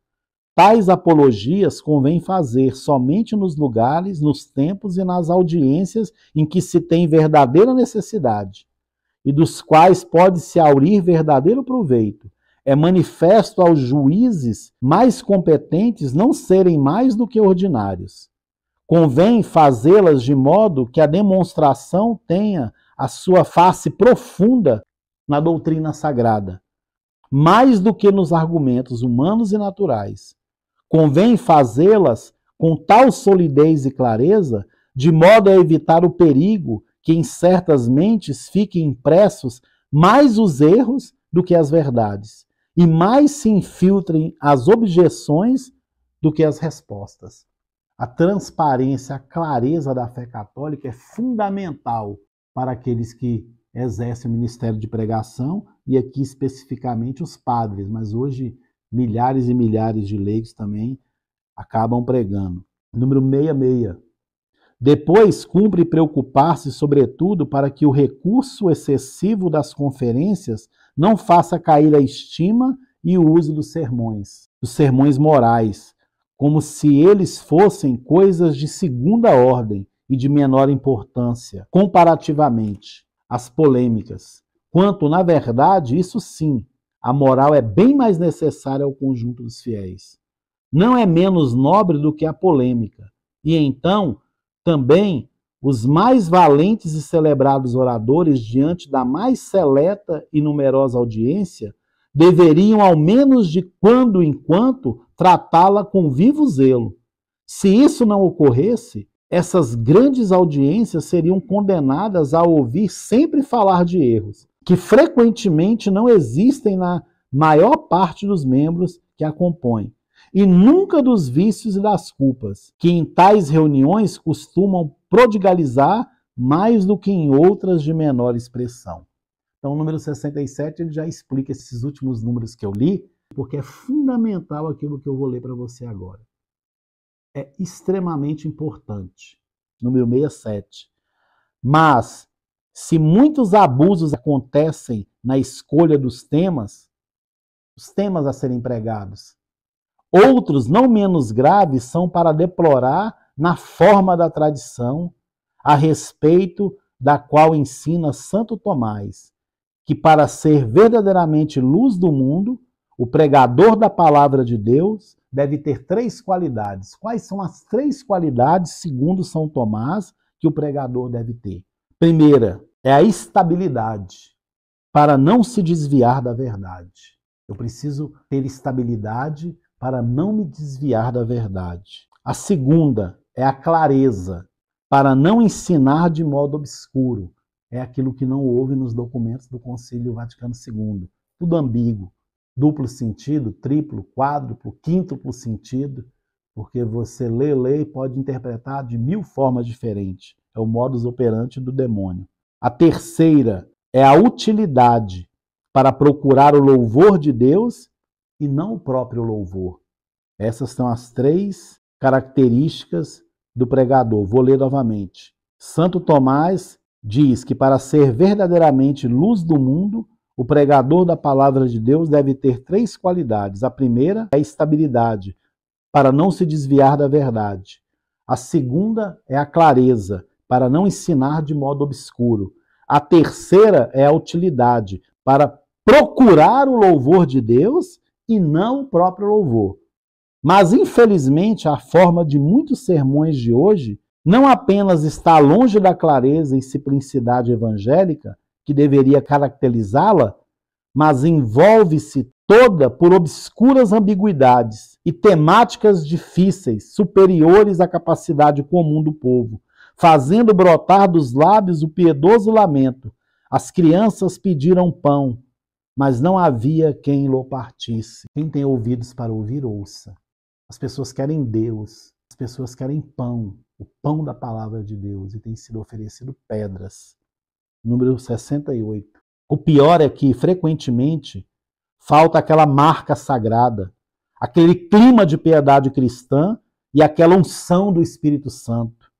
Tais apologias convém fazer somente nos lugares, nos tempos e nas audiências em que se tem verdadeira necessidade, e dos quais pode-se aurir verdadeiro proveito. É manifesto aos juízes mais competentes não serem mais do que ordinários. Convém fazê-las de modo que a demonstração tenha a sua face profunda na doutrina sagrada, mais do que nos argumentos humanos e naturais. Convém fazê-las com tal solidez e clareza, de modo a evitar o perigo que em certas mentes fiquem impressos mais os erros do que as verdades, e mais se infiltrem as objeções do que as respostas. A transparência, a clareza da fé católica é fundamental para aqueles que exercem o ministério de pregação, e aqui especificamente os padres, mas hoje milhares e milhares de leigos também acabam pregando. Número 66. Depois, cumpre preocupar-se, sobretudo, para que o recurso excessivo das conferências não faça cair a estima e o uso dos sermões morais, como se eles fossem coisas de segunda ordem e de menor importância, comparativamente às polêmicas. Quanto, na verdade, isso sim, a moral é bem mais necessária ao conjunto dos fiéis. Não é menos nobre do que a polêmica. E então, também, os mais valentes e celebrados oradores, diante da mais seleta e numerosa audiência, deveriam, ao menos de quando em quando, tratá-la com vivo zelo. Se isso não ocorresse, essas grandes audiências seriam condenadas a ouvir sempre falar de erros, que frequentemente não existem na maior parte dos membros que a compõem, e nunca dos vícios e das culpas, que em tais reuniões costumam prodigalizar mais do que em outras de menor expressão. Então, o número 67 ele já explica esses últimos números que eu li, porque é fundamental aquilo que eu vou ler para você agora. É extremamente importante. Número 67. Mas, se muitos abusos acontecem na escolha dos temas, os temas a serem pregados, outros não menos graves são para deplorar na forma da tradição, a respeito da qual ensina Santo Tomás, que para ser verdadeiramente luz do mundo, o pregador da palavra de Deus deve ter 3 qualidades. Quais são as 3 qualidades, segundo São Tomás, que o pregador deve ter? Primeira, é a estabilidade, para não se desviar da verdade. Eu preciso ter estabilidade para não me desviar da verdade. A segunda é a clareza, para não ensinar de modo obscuro. É aquilo que não houve nos documentos do Concílio Vaticano II. Tudo ambíguo, duplo sentido, triplo, quádruplo, quíntuplo sentido, porque você lê e pode interpretar de 1000 formas diferentes. É o modus operandi do demônio. A terceira é a utilidade, para procurar o louvor de Deus e não o próprio louvor. Essas são as 3 características do pregador. Vou ler novamente. Santo Tomás diz que para ser verdadeiramente luz do mundo, o pregador da palavra de Deus deve ter 3 qualidades. A primeira é a estabilidade, para não se desviar da verdade. A segunda é a clareza, para não ensinar de modo obscuro. A terceira é a utilidade, para procurar o louvor de Deus e não o próprio louvor. Mas, infelizmente, a forma de muitos sermões de hoje não apenas está longe da clareza e simplicidade evangélica, que deveria caracterizá-la, mas envolve-se toda por obscuras ambiguidades e temáticas difíceis, superiores à capacidade comum do povo, fazendo brotar dos lábios o piedoso lamento. As crianças pediram pão, mas não havia quem lhe partisse. Quem tem ouvidos para ouvir, ouça. As pessoas querem Deus, as pessoas querem pão, o pão da palavra de Deus, e tem sido oferecido pedras. Número 68. O pior é que, frequentemente, falta aquela marca sagrada, aquele clima de piedade cristã e aquela unção do Espírito Santo,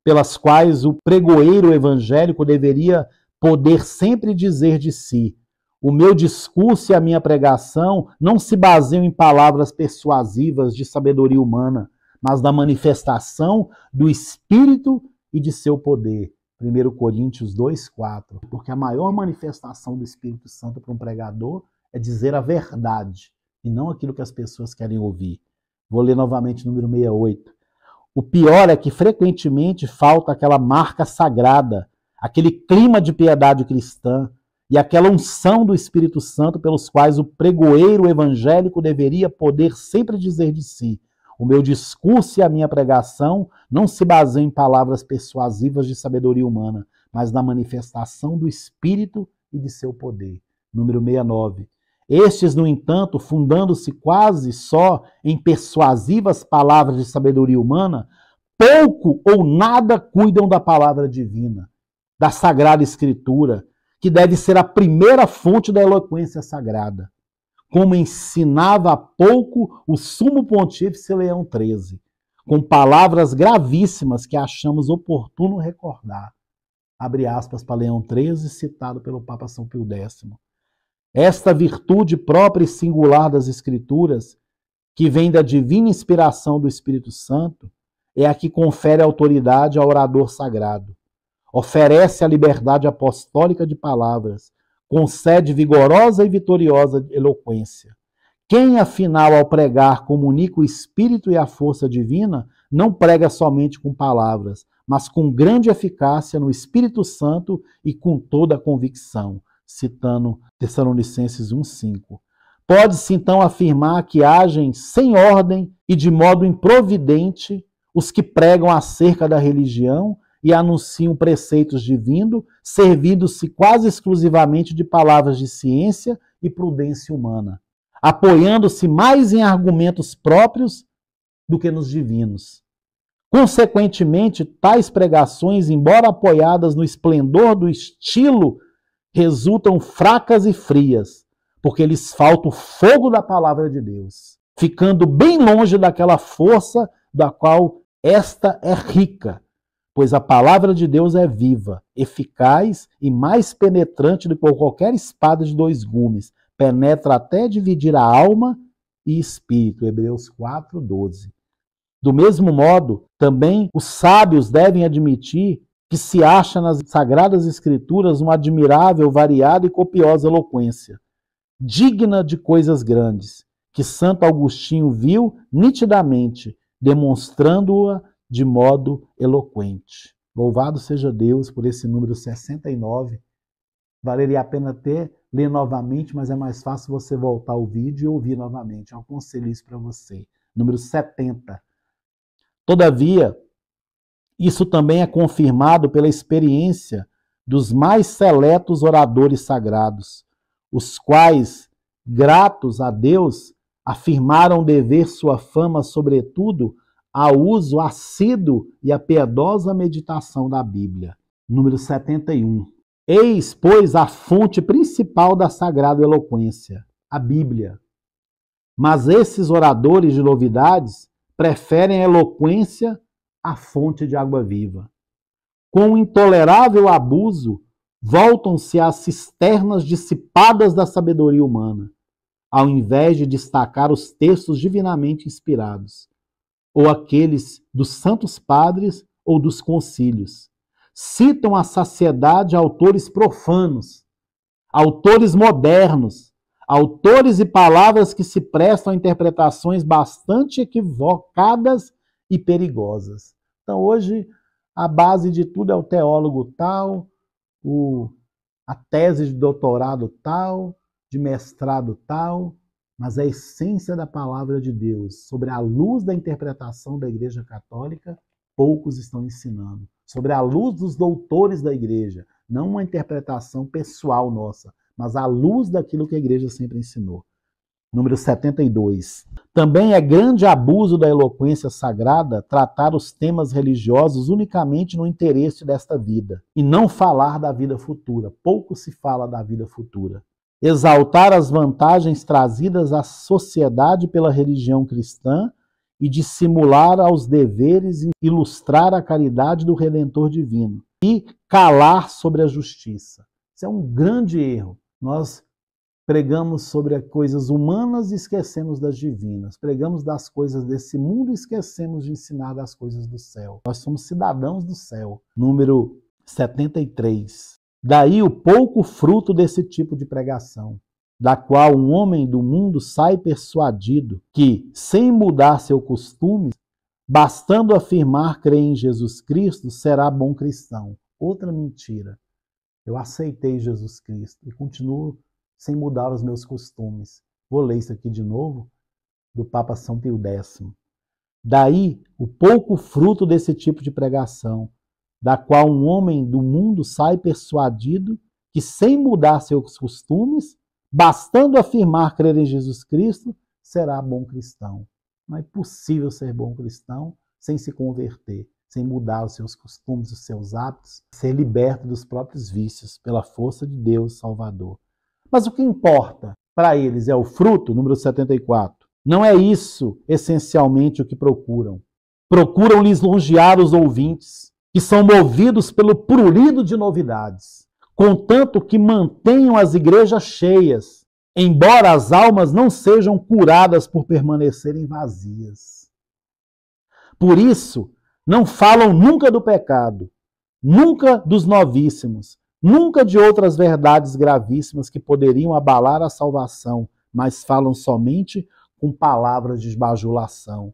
pelas quais o pregoeiro evangélico deveria poder sempre dizer de si: o meu discurso e a minha pregação não se baseiam em palavras persuasivas de sabedoria humana, mas na manifestação do Espírito e de seu poder. 1 Coríntios 2,4. Porque a maior manifestação do Espírito Santo para um pregador é dizer a verdade, e não aquilo que as pessoas querem ouvir. Vou ler novamente número 68. O pior é que frequentemente falta aquela marca sagrada, aquele clima de piedade cristã e aquela unção do Espírito Santo pelos quais o pregoeiro evangélico deveria poder sempre dizer de si: o meu discurso e a minha pregação não se baseiam em palavras persuasivas de sabedoria humana, mas na manifestação do Espírito e de seu poder. Número 69. Estes, no entanto, fundando-se quase só em persuasivas palavras de sabedoria humana, pouco ou nada cuidam da palavra divina, da Sagrada Escritura, que deve ser a primeira fonte da eloquência sagrada, como ensinava há pouco o sumo pontífice Leão XIII, com palavras gravíssimas que achamos oportuno recordar. Abre aspas para Leão XIII, citado pelo Papa São Pio X. Esta virtude própria e singular das Escrituras, que vem da divina inspiração do Espírito Santo, é a que confere autoridade ao orador sagrado. Oferece a liberdade apostólica de palavras, concede vigorosa e vitoriosa eloquência. Quem, afinal, ao pregar, comunica o Espírito e a força divina, não prega somente com palavras, mas com grande eficácia no Espírito Santo e com toda a convicção, citando Tessalonicenses 1,5. Pode-se, então, afirmar que agem sem ordem e de modo improvidente os que pregam acerca da religião e anunciam preceitos divinos, servindo-se quase exclusivamente de palavras de ciência e prudência humana, apoiando-se mais em argumentos próprios do que nos divinos. Consequentemente, tais pregações, embora apoiadas no esplendor do estilo, resultam fracas e frias, porque lhes falta o fogo da palavra de Deus, ficando bem longe daquela força da qual esta é rica, pois a palavra de Deus é viva, eficaz e mais penetrante do que qualquer espada de dois gumes, penetra até dividir a alma e espírito. Hebreus 4:12. Do mesmo modo, também os sábios devem admitir que se acha nas Sagradas Escrituras uma admirável, variada e copiosa eloquência, digna de coisas grandes, que Santo Agostinho viu nitidamente, demonstrando-a de modo eloquente. Louvado seja Deus por esse número 69. Valeria a pena até ler novamente, mas é mais fácil você voltar ao vídeo e ouvir novamente. Eu aconselho isso para você. Número 70. Todavia, isso também é confirmado pela experiência dos mais seletos oradores sagrados, os quais, gratos a Deus, afirmaram dever sua fama, sobretudo, ao uso assíduo e à piedosa meditação da Bíblia. Número 71. Eis, pois, a fonte principal da sagrada eloquência, a Bíblia. Mas esses oradores de novidades preferem a eloquência à fonte de água viva. Com intolerável abuso, voltam-se às cisternas dissipadas da sabedoria humana, ao invés de destacar os textos divinamente inspirados, ou aqueles dos santos padres ou dos concílios. Citam à saciedade autores profanos, autores modernos, autores e palavras que se prestam a interpretações bastante equivocadas e perigosas. Então, hoje, a base de tudo é o teólogo tal, a tese de doutorado tal, de mestrado tal, mas a essência da palavra de Deus, sobre a luz da interpretação da Igreja Católica, poucos estão ensinando. Sobre a luz dos doutores da Igreja, não uma interpretação pessoal nossa, mas à luz daquilo que a Igreja sempre ensinou. Número 72. Também é grande abuso da eloquência sagrada tratar os temas religiosos unicamente no interesse desta vida e não falar da vida futura. Pouco se fala da vida futura. Exaltar as vantagens trazidas à sociedade pela religião cristã e dissimular aos deveres ilustrar a caridade do Redentor divino e calar sobre a justiça. Isso é um grande erro. Nós pregamos sobre as coisas humanas e esquecemos das divinas. Pregamos das coisas desse mundo e esquecemos de ensinar das coisas do céu. Nós somos cidadãos do céu. Número 73. Daí o pouco fruto desse tipo de pregação, da qual um homem do mundo sai persuadido que, sem mudar seu costume, bastando afirmar crer em Jesus Cristo, será bom cristão. Outra mentira. Eu aceitei Jesus Cristo e continuo sem mudar os meus costumes. Vou ler isso aqui de novo, do Papa São Pio X. Daí o pouco fruto desse tipo de pregação, da qual um homem do mundo sai persuadido que, sem mudar seus costumes, bastando afirmar crer em Jesus Cristo, será bom cristão. Não é possível ser bom cristão sem se converter, sem mudar os seus costumes, os seus hábitos, ser liberto dos próprios vícios pela força de Deus Salvador. Mas o que importa para eles é o fruto, número 74. Não é isso essencialmente o que procuram. Procuram lisonjear os ouvintes, que são movidos pelo prurido de novidades, contanto que mantenham as igrejas cheias, embora as almas não sejam curadas por permanecerem vazias. Por isso, não falam nunca do pecado, nunca dos novíssimos, nunca de outras verdades gravíssimas que poderiam abalar a salvação, mas falam somente com palavras de bajulação.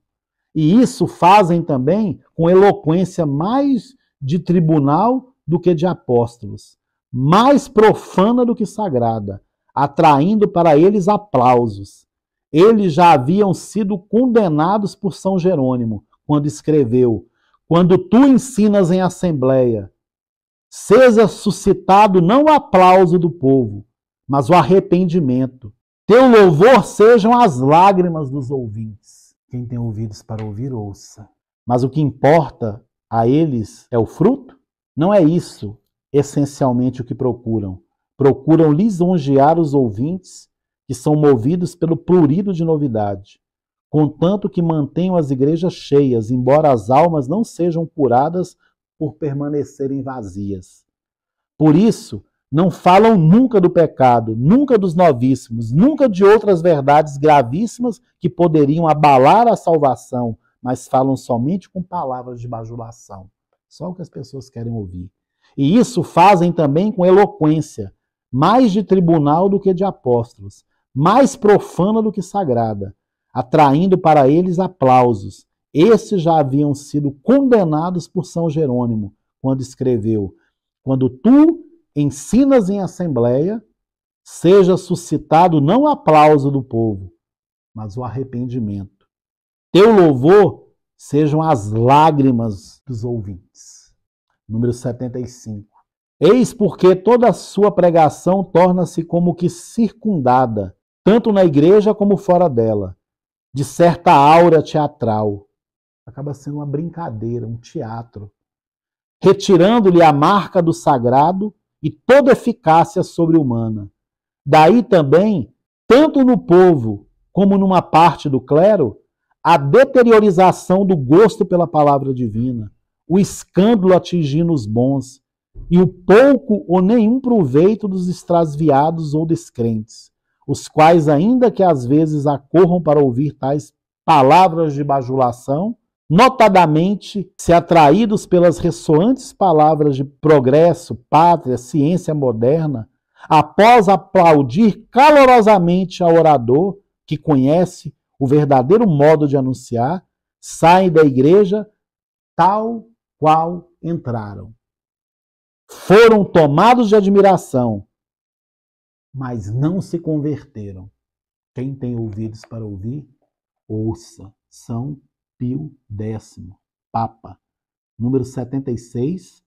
E isso fazem também com eloquência mais de tribunal do que de apóstolos, mais profana do que sagrada, atraindo para eles aplausos. Eles já haviam sido condenados por São Jerônimo, quando escreveu: quando tu ensinas em assembleia, seja suscitado não o aplauso do povo, mas o arrependimento. Teu louvor sejam as lágrimas dos ouvintes. Quem tem ouvidos para ouvir, ouça. Mas o que importa a eles é o fruto? Não é isso essencialmente o que procuram. Procuram lisonjear os ouvintes, que são movidos pelo prurido de novidade, contanto que mantenham as igrejas cheias, embora as almas não sejam curadas por permanecerem vazias. Por isso, não falam nunca do pecado, nunca dos novíssimos, nunca de outras verdades gravíssimas que poderiam abalar a salvação, mas falam somente com palavras de bajulação. Só o que as pessoas querem ouvir. E isso fazem também com eloquência, mais de tribunal do que de apóstolos, mais profana do que sagrada, atraindo para eles aplausos. Estes já haviam sido condenados por São Jerônimo, quando escreveu: quando tu ensinas em assembleia, seja suscitado não o aplauso do povo, mas o arrependimento. Teu louvor sejam as lágrimas dos ouvintes. Número 75. Eis porque toda a sua pregação torna-se como que circundada, tanto na igreja como fora dela, de certa aura teatral. Acaba sendo uma brincadeira, um teatro, retirando-lhe a marca do sagrado e toda eficácia sobre-humana. Daí também, tanto no povo como numa parte do clero, a deteriorização do gosto pela palavra divina, o escândalo atingindo os bons, e o pouco ou nenhum proveito dos extraviados ou descrentes, os quais, ainda que às vezes acorram para ouvir tais palavras de bajulação, notadamente, se atraídos pelas ressoantes palavras de progresso, pátria, ciência moderna, após aplaudir calorosamente ao orador que conhece o verdadeiro modo de anunciar, saem da igreja tal qual entraram. Foram tomados de admiração, mas não se converteram. Quem tem ouvidos para ouvir, ouça. São Pio X, Papa, número 76.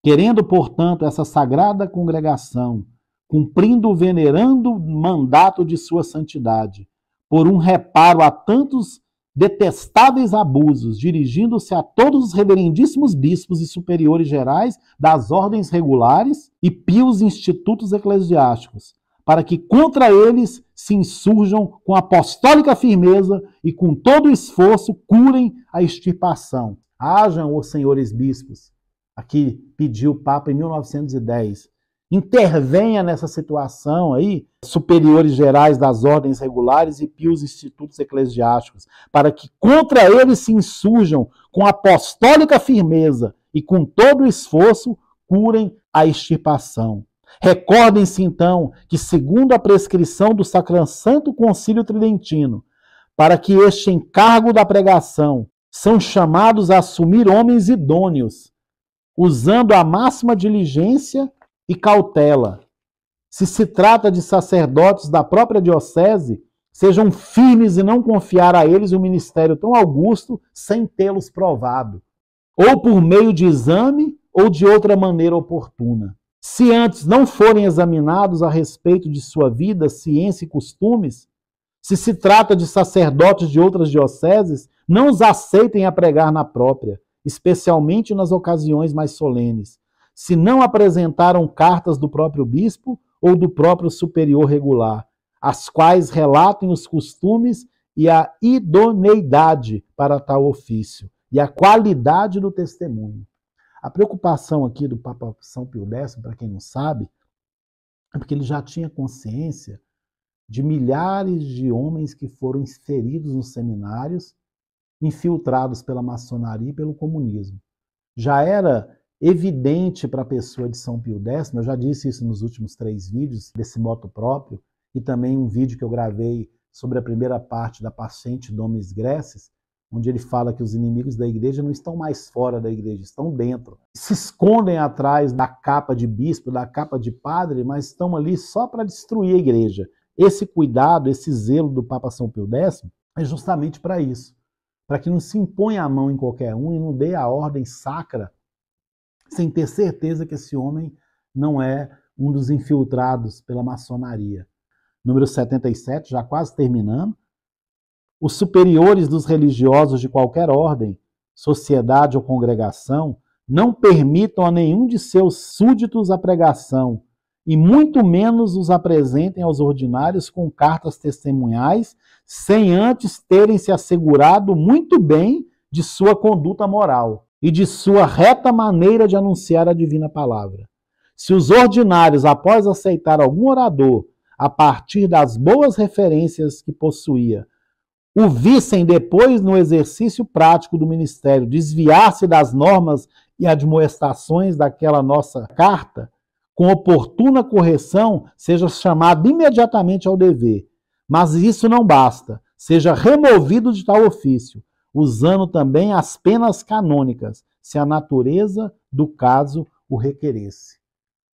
Querendo, portanto, essa sagrada congregação, cumprindo o venerando mandato de sua santidade, por um reparo a tantos detestáveis abusos, dirigindo-se a todos os reverendíssimos bispos e superiores gerais das ordens regulares e pios institutos eclesiásticos, para que contra eles se insurjam com apostólica firmeza e com todo esforço curem a extirpação. Hajam os senhores bispos, aqui pediu o Papa em 1910, intervenha nessa situação aí, superiores gerais das ordens regulares e pios institutos eclesiásticos, para que contra eles se insurjam com apostólica firmeza e com todo esforço curem a extirpação. Recordem-se, então, que, segundo a prescrição do Sacrosanto Concílio Tridentino, para que este encargo da pregação são chamados a assumir homens idôneos, usando a máxima diligência e cautela. Se trata de sacerdotes da própria diocese, sejam firmes e não confiar a eles um ministério tão augusto sem tê-los provado, ou por meio de exame ou de outra maneira oportuna. Se antes não forem examinados a respeito de sua vida, ciência e costumes, se trata de sacerdotes de outras dioceses, não os aceitem a pregar na própria, especialmente nas ocasiões mais solenes, se não apresentaram cartas do próprio bispo ou do próprio superior regular, as quais relatem os costumes e a idoneidade para tal ofício e a qualidade do testemunho. A preocupação aqui do Papa São Pio X, para quem não sabe, é porque ele já tinha consciência de milhares de homens que foram inseridos nos seminários, infiltrados pela maçonaria e pelo comunismo. Já era evidente para a pessoa de São Pio X, eu já disse isso nos últimos 3 vídeos desse moto próprio, e também um vídeo que eu gravei sobre a primeira parte da Paciente Dominus Graecis, onde ele fala que os inimigos da igreja não estão mais fora da igreja, estão dentro. Se escondem atrás da capa de bispo, da capa de padre, mas estão ali só para destruir a igreja. Esse cuidado, esse zelo do Papa São Pio X é justamente para isso, para que não se imponha a mão em qualquer um e não dê a ordem sacra sem ter certeza que esse homem não é um dos infiltrados pela maçonaria. Número 77, já quase terminando. Os superiores dos religiosos de qualquer ordem, sociedade ou congregação, não permitam a nenhum de seus súditos a pregação, e muito menos os apresentem aos ordinários com cartas testemunhais, sem antes terem se assegurado muito bem de sua conduta moral e de sua reta maneira de anunciar a divina palavra. Se os ordinários, após aceitar algum orador, a partir das boas referências que possuía, o vissem depois no exercício prático do ministério desviar-se das normas e admoestações daquela nossa carta, com oportuna correção, seja chamado imediatamente ao dever. Mas isso não basta, seja removido de tal ofício, usando também as penas canônicas, se a natureza do caso o requeresse.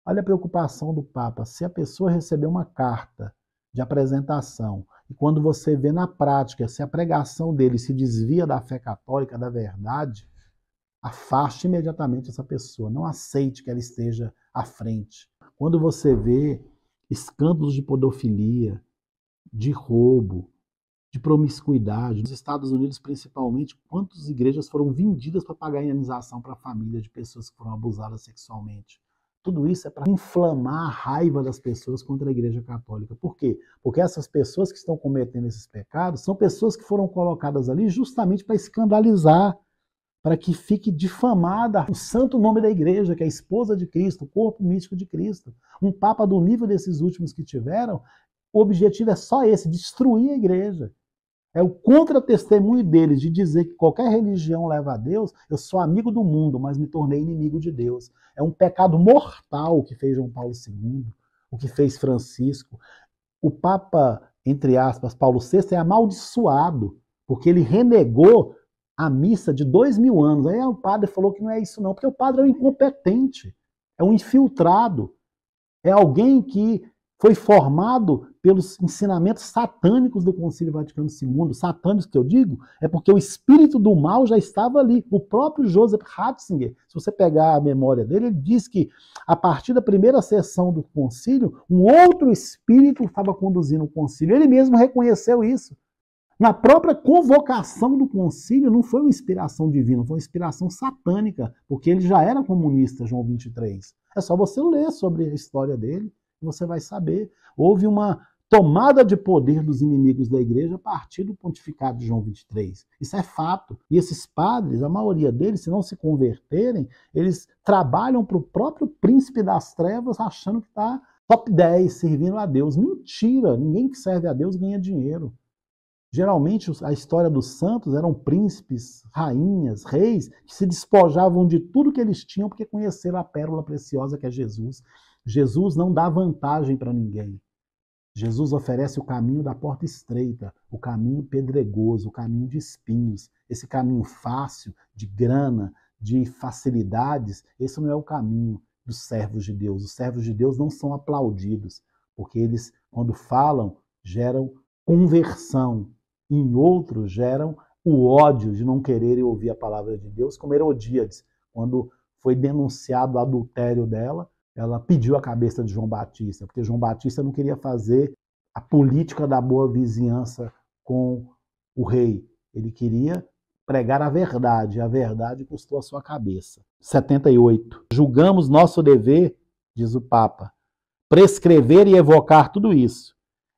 Olha a preocupação do Papa. Se a pessoa receber uma carta de apresentação e quando você vê na prática, se a pregação dele se desvia da fé católica, da verdade, afaste imediatamente essa pessoa. Não aceite que ela esteja à frente. Quando você vê escândalos de pedofilia, de roubo, de promiscuidade, nos Estados Unidos principalmente, quantas igrejas foram vendidas para pagar indenização para a família de pessoas que foram abusadas sexualmente. Tudo isso é para inflamar a raiva das pessoas contra a Igreja Católica. Por quê? Porque essas pessoas que estão cometendo esses pecados são pessoas que foram colocadas ali justamente para escandalizar, para que fique difamada o santo nome da Igreja, que é a esposa de Cristo, o corpo místico de Cristo. Um Papa do nível desses últimos que tiveram, o objetivo é só esse, destruir a Igreja. É o contra-testemunho deles de dizer que qualquer religião leva a Deus. Eu sou amigo do mundo, mas me tornei inimigo de Deus. É um pecado mortal o que fez João Paulo II, o que fez Francisco. O Papa, entre aspas, Paulo VI é amaldiçoado, porque ele renegou a missa de 2000 anos. Aí o padre falou que não é isso não, porque o padre é um incompetente, é um infiltrado, é alguém que foi formado pelos ensinamentos satânicos do Concílio Vaticano II. Satânicos que eu digo é porque o espírito do mal já estava ali. O próprio Joseph Ratzinger, se você pegar a memória dele, ele diz que a partir da primeira sessão do concílio, um outro espírito estava conduzindo o concílio. Ele mesmo reconheceu isso. Na própria convocação do concílio não foi uma inspiração divina, foi uma inspiração satânica, porque ele já era comunista, João 23. É só você ler sobre a história dele, e você vai saber. Houve uma tomada de poder dos inimigos da igreja a partir do pontificado de João 23. Isso é fato. E esses padres, a maioria deles, se não se converterem, eles trabalham para o próprio príncipe das trevas, achando que está top 10, servindo a Deus. Mentira! Ninguém que serve a Deus ganha dinheiro. Geralmente, a história dos santos eram príncipes, rainhas, reis, que se despojavam de tudo que eles tinham porque conheceram a pérola preciosa que é Jesus. Jesus não dá vantagem para ninguém. Jesus oferece o caminho da porta estreita, o caminho pedregoso, o caminho de espinhos. Esse caminho fácil, de grana, de facilidades, esse não é o caminho dos servos de Deus. Os servos de Deus não são aplaudidos, porque eles, quando falam, geram conversão. Em outros geram o ódio de não quererem ouvir a palavra de Deus, como Herodíades, quando foi denunciado o adultério dela, ela pediu a cabeça de João Batista, porque João Batista não queria fazer a política da boa vizinhança com o rei. Ele queria pregar a verdade custou a sua cabeça. 78. Julgamos nosso dever, diz o Papa, prescrever e evocar tudo isso,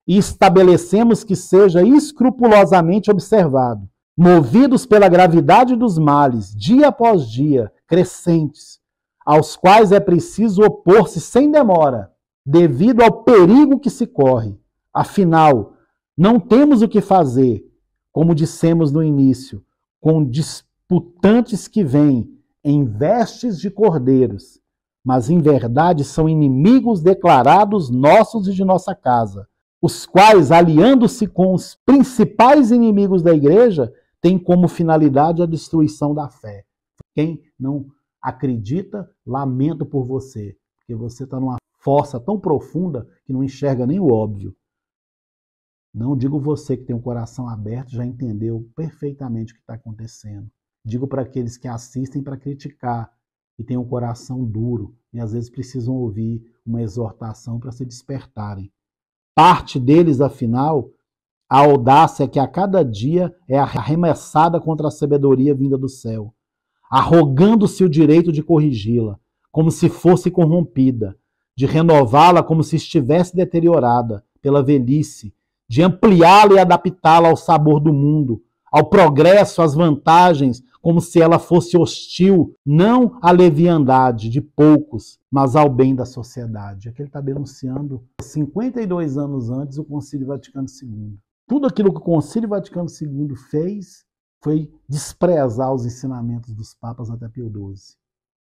e estabelecemos que seja escrupulosamente observado, movidos pela gravidade dos males, dia após dia, crescentes, aos quais é preciso opor-se sem demora, devido ao perigo que se corre. Afinal, não temos o que fazer, como dissemos no início, com disputantes que vêm em vestes de cordeiros, mas em verdade são inimigos declarados nossos e de nossa casa, os quais, aliando-se com os principais inimigos da igreja, têm como finalidade a destruição da fé. Quem não acredita, lamento por você, porque você está numa fossa tão profunda que não enxerga nem o óbvio. Não digo você que tem um coração aberto, já entendeu perfeitamente o que está acontecendo. Digo para aqueles que assistem para criticar, e têm um coração duro, e às vezes precisam ouvir uma exortação para se despertarem. Parte deles, afinal, a audácia que a cada dia é arremessada contra a sabedoria vinda do céu, arrogando-se o direito de corrigi-la, como se fosse corrompida, de renová-la como se estivesse deteriorada pela velhice, de ampliá-la e adaptá-la ao sabor do mundo, ao progresso, às vantagens, como se ela fosse hostil, não à leviandade de poucos, mas ao bem da sociedade. É que ele está denunciando 52 anos antes o Concílio Vaticano II. Tudo aquilo que o Concílio Vaticano II fez foi desprezar os ensinamentos dos papas até Pio XII.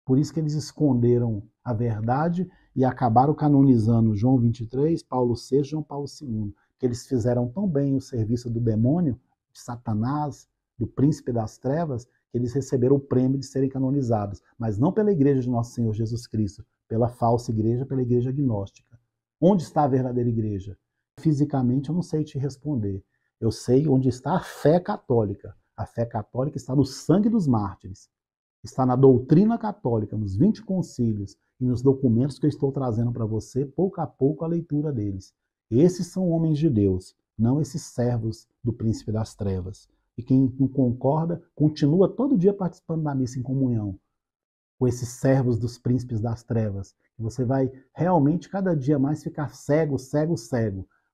Por isso que eles esconderam a verdade e acabaram canonizando João 23, Paulo VI e João Paulo II. Que eles fizeram tão bem o serviço do demônio, de Satanás, do príncipe das trevas, que eles receberam o prêmio de serem canonizados, mas não pela igreja de nosso Senhor Jesus Cristo, pela falsa igreja, pela igreja gnóstica. Onde está a verdadeira igreja? Fisicamente eu não sei te responder. Eu sei onde está a fé católica. A fé católica está no sangue dos mártires. Está na doutrina católica, nos 20 concílios e nos documentos que eu estou trazendo para você, pouco a pouco, a leitura deles. Esses são homens de Deus, não esses servos do príncipe das trevas. E quem não concorda, continua todo dia participando da missa em comunhão com esses servos dos príncipes das trevas. Você vai realmente cada dia mais ficar cego,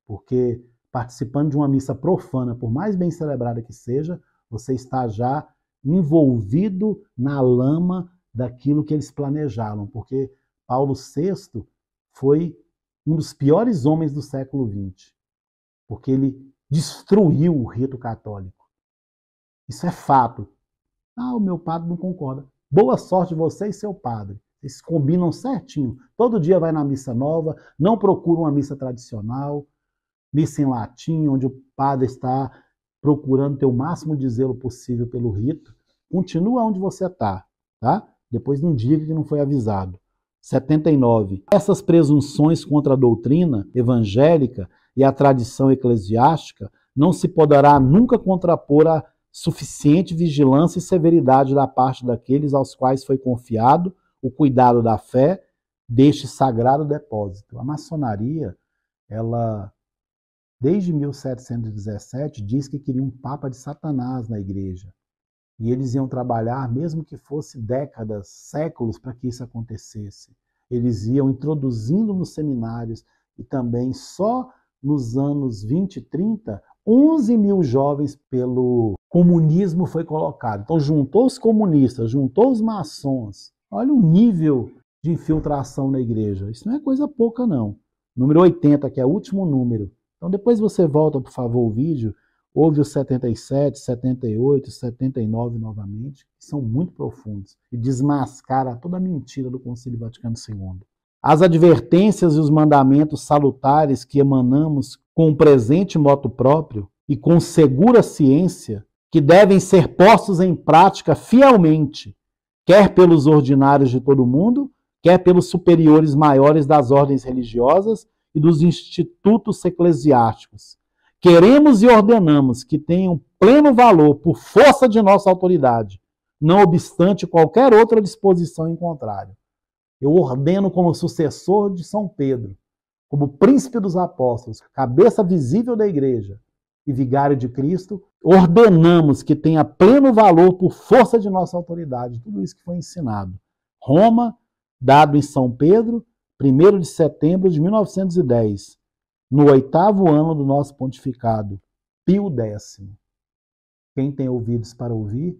porque participando de uma missa profana, por mais bem celebrada que seja, você está já envolvido na lama daquilo que eles planejaram, porque Paulo VI foi um dos piores homens do século XX, porque ele destruiu o rito católico. Isso é fato. Ah, o meu padre não concorda. Boa sorte você e seu padre. Eles combinam certinho. Todo dia vai na missa nova, não procura uma missa tradicional, missa em latim, onde o padre está procurando ter o máximo de zelo possível pelo rito. Continua onde você está, tá? Depois não diga que não foi avisado. 79. Essas presunções contra a doutrina evangélica e a tradição eclesiástica não se poderá nunca contrapor a suficiente vigilância e severidade da parte daqueles aos quais foi confiado o cuidado da fé deste sagrado depósito. A maçonaria, ela, desde 1717, diz que queria um papa de Satanás na igreja. E eles iam trabalhar, mesmo que fosse décadas, séculos, para que isso acontecesse. Eles iam introduzindo nos seminários e também só nos anos 20 e 30, 11 mil jovens pelo comunismo foi colocado. Então juntou os comunistas, juntou os maçons. Olha o nível de infiltração na igreja. Isso não é coisa pouca, não. Número 80, que é o último número. Então depois você volta, por favor, o vídeo. Houve os 77, 78, 79 novamente, que são muito profundos e desmascaram toda a mentira do Concílio Vaticano II. As advertências e os mandamentos salutares que emanamos com o presente motu próprio e com segura ciência, que devem ser postos em prática fielmente, quer pelos ordinários de todo o mundo, quer pelos superiores maiores das ordens religiosas e dos institutos eclesiásticos. Queremos e ordenamos que tenham pleno valor por força de nossa autoridade, não obstante qualquer outra disposição em contrário. Eu ordeno como sucessor de São Pedro, como príncipe dos apóstolos, cabeça visível da igreja e vigário de Cristo, ordenamos que tenha pleno valor por força de nossa autoridade, tudo isso que foi ensinado. Roma, dado em São Pedro, 1º de setembro de 1910. No 8º ano do nosso pontificado, Pio X. Quem tem ouvidos para ouvir,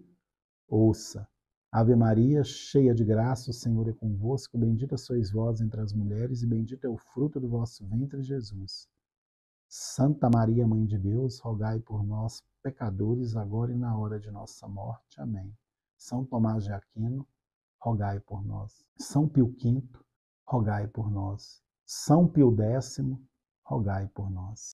ouça. Ave Maria, cheia de graça, o Senhor é convosco, bendita sois vós entre as mulheres e bendito é o fruto do vosso ventre, Jesus. Santa Maria, Mãe de Deus, rogai por nós, pecadores, agora e na hora de nossa morte. Amém. São Tomás de Aquino, rogai por nós. São Pio V, rogai por nós. São Pio X, rogai por nós.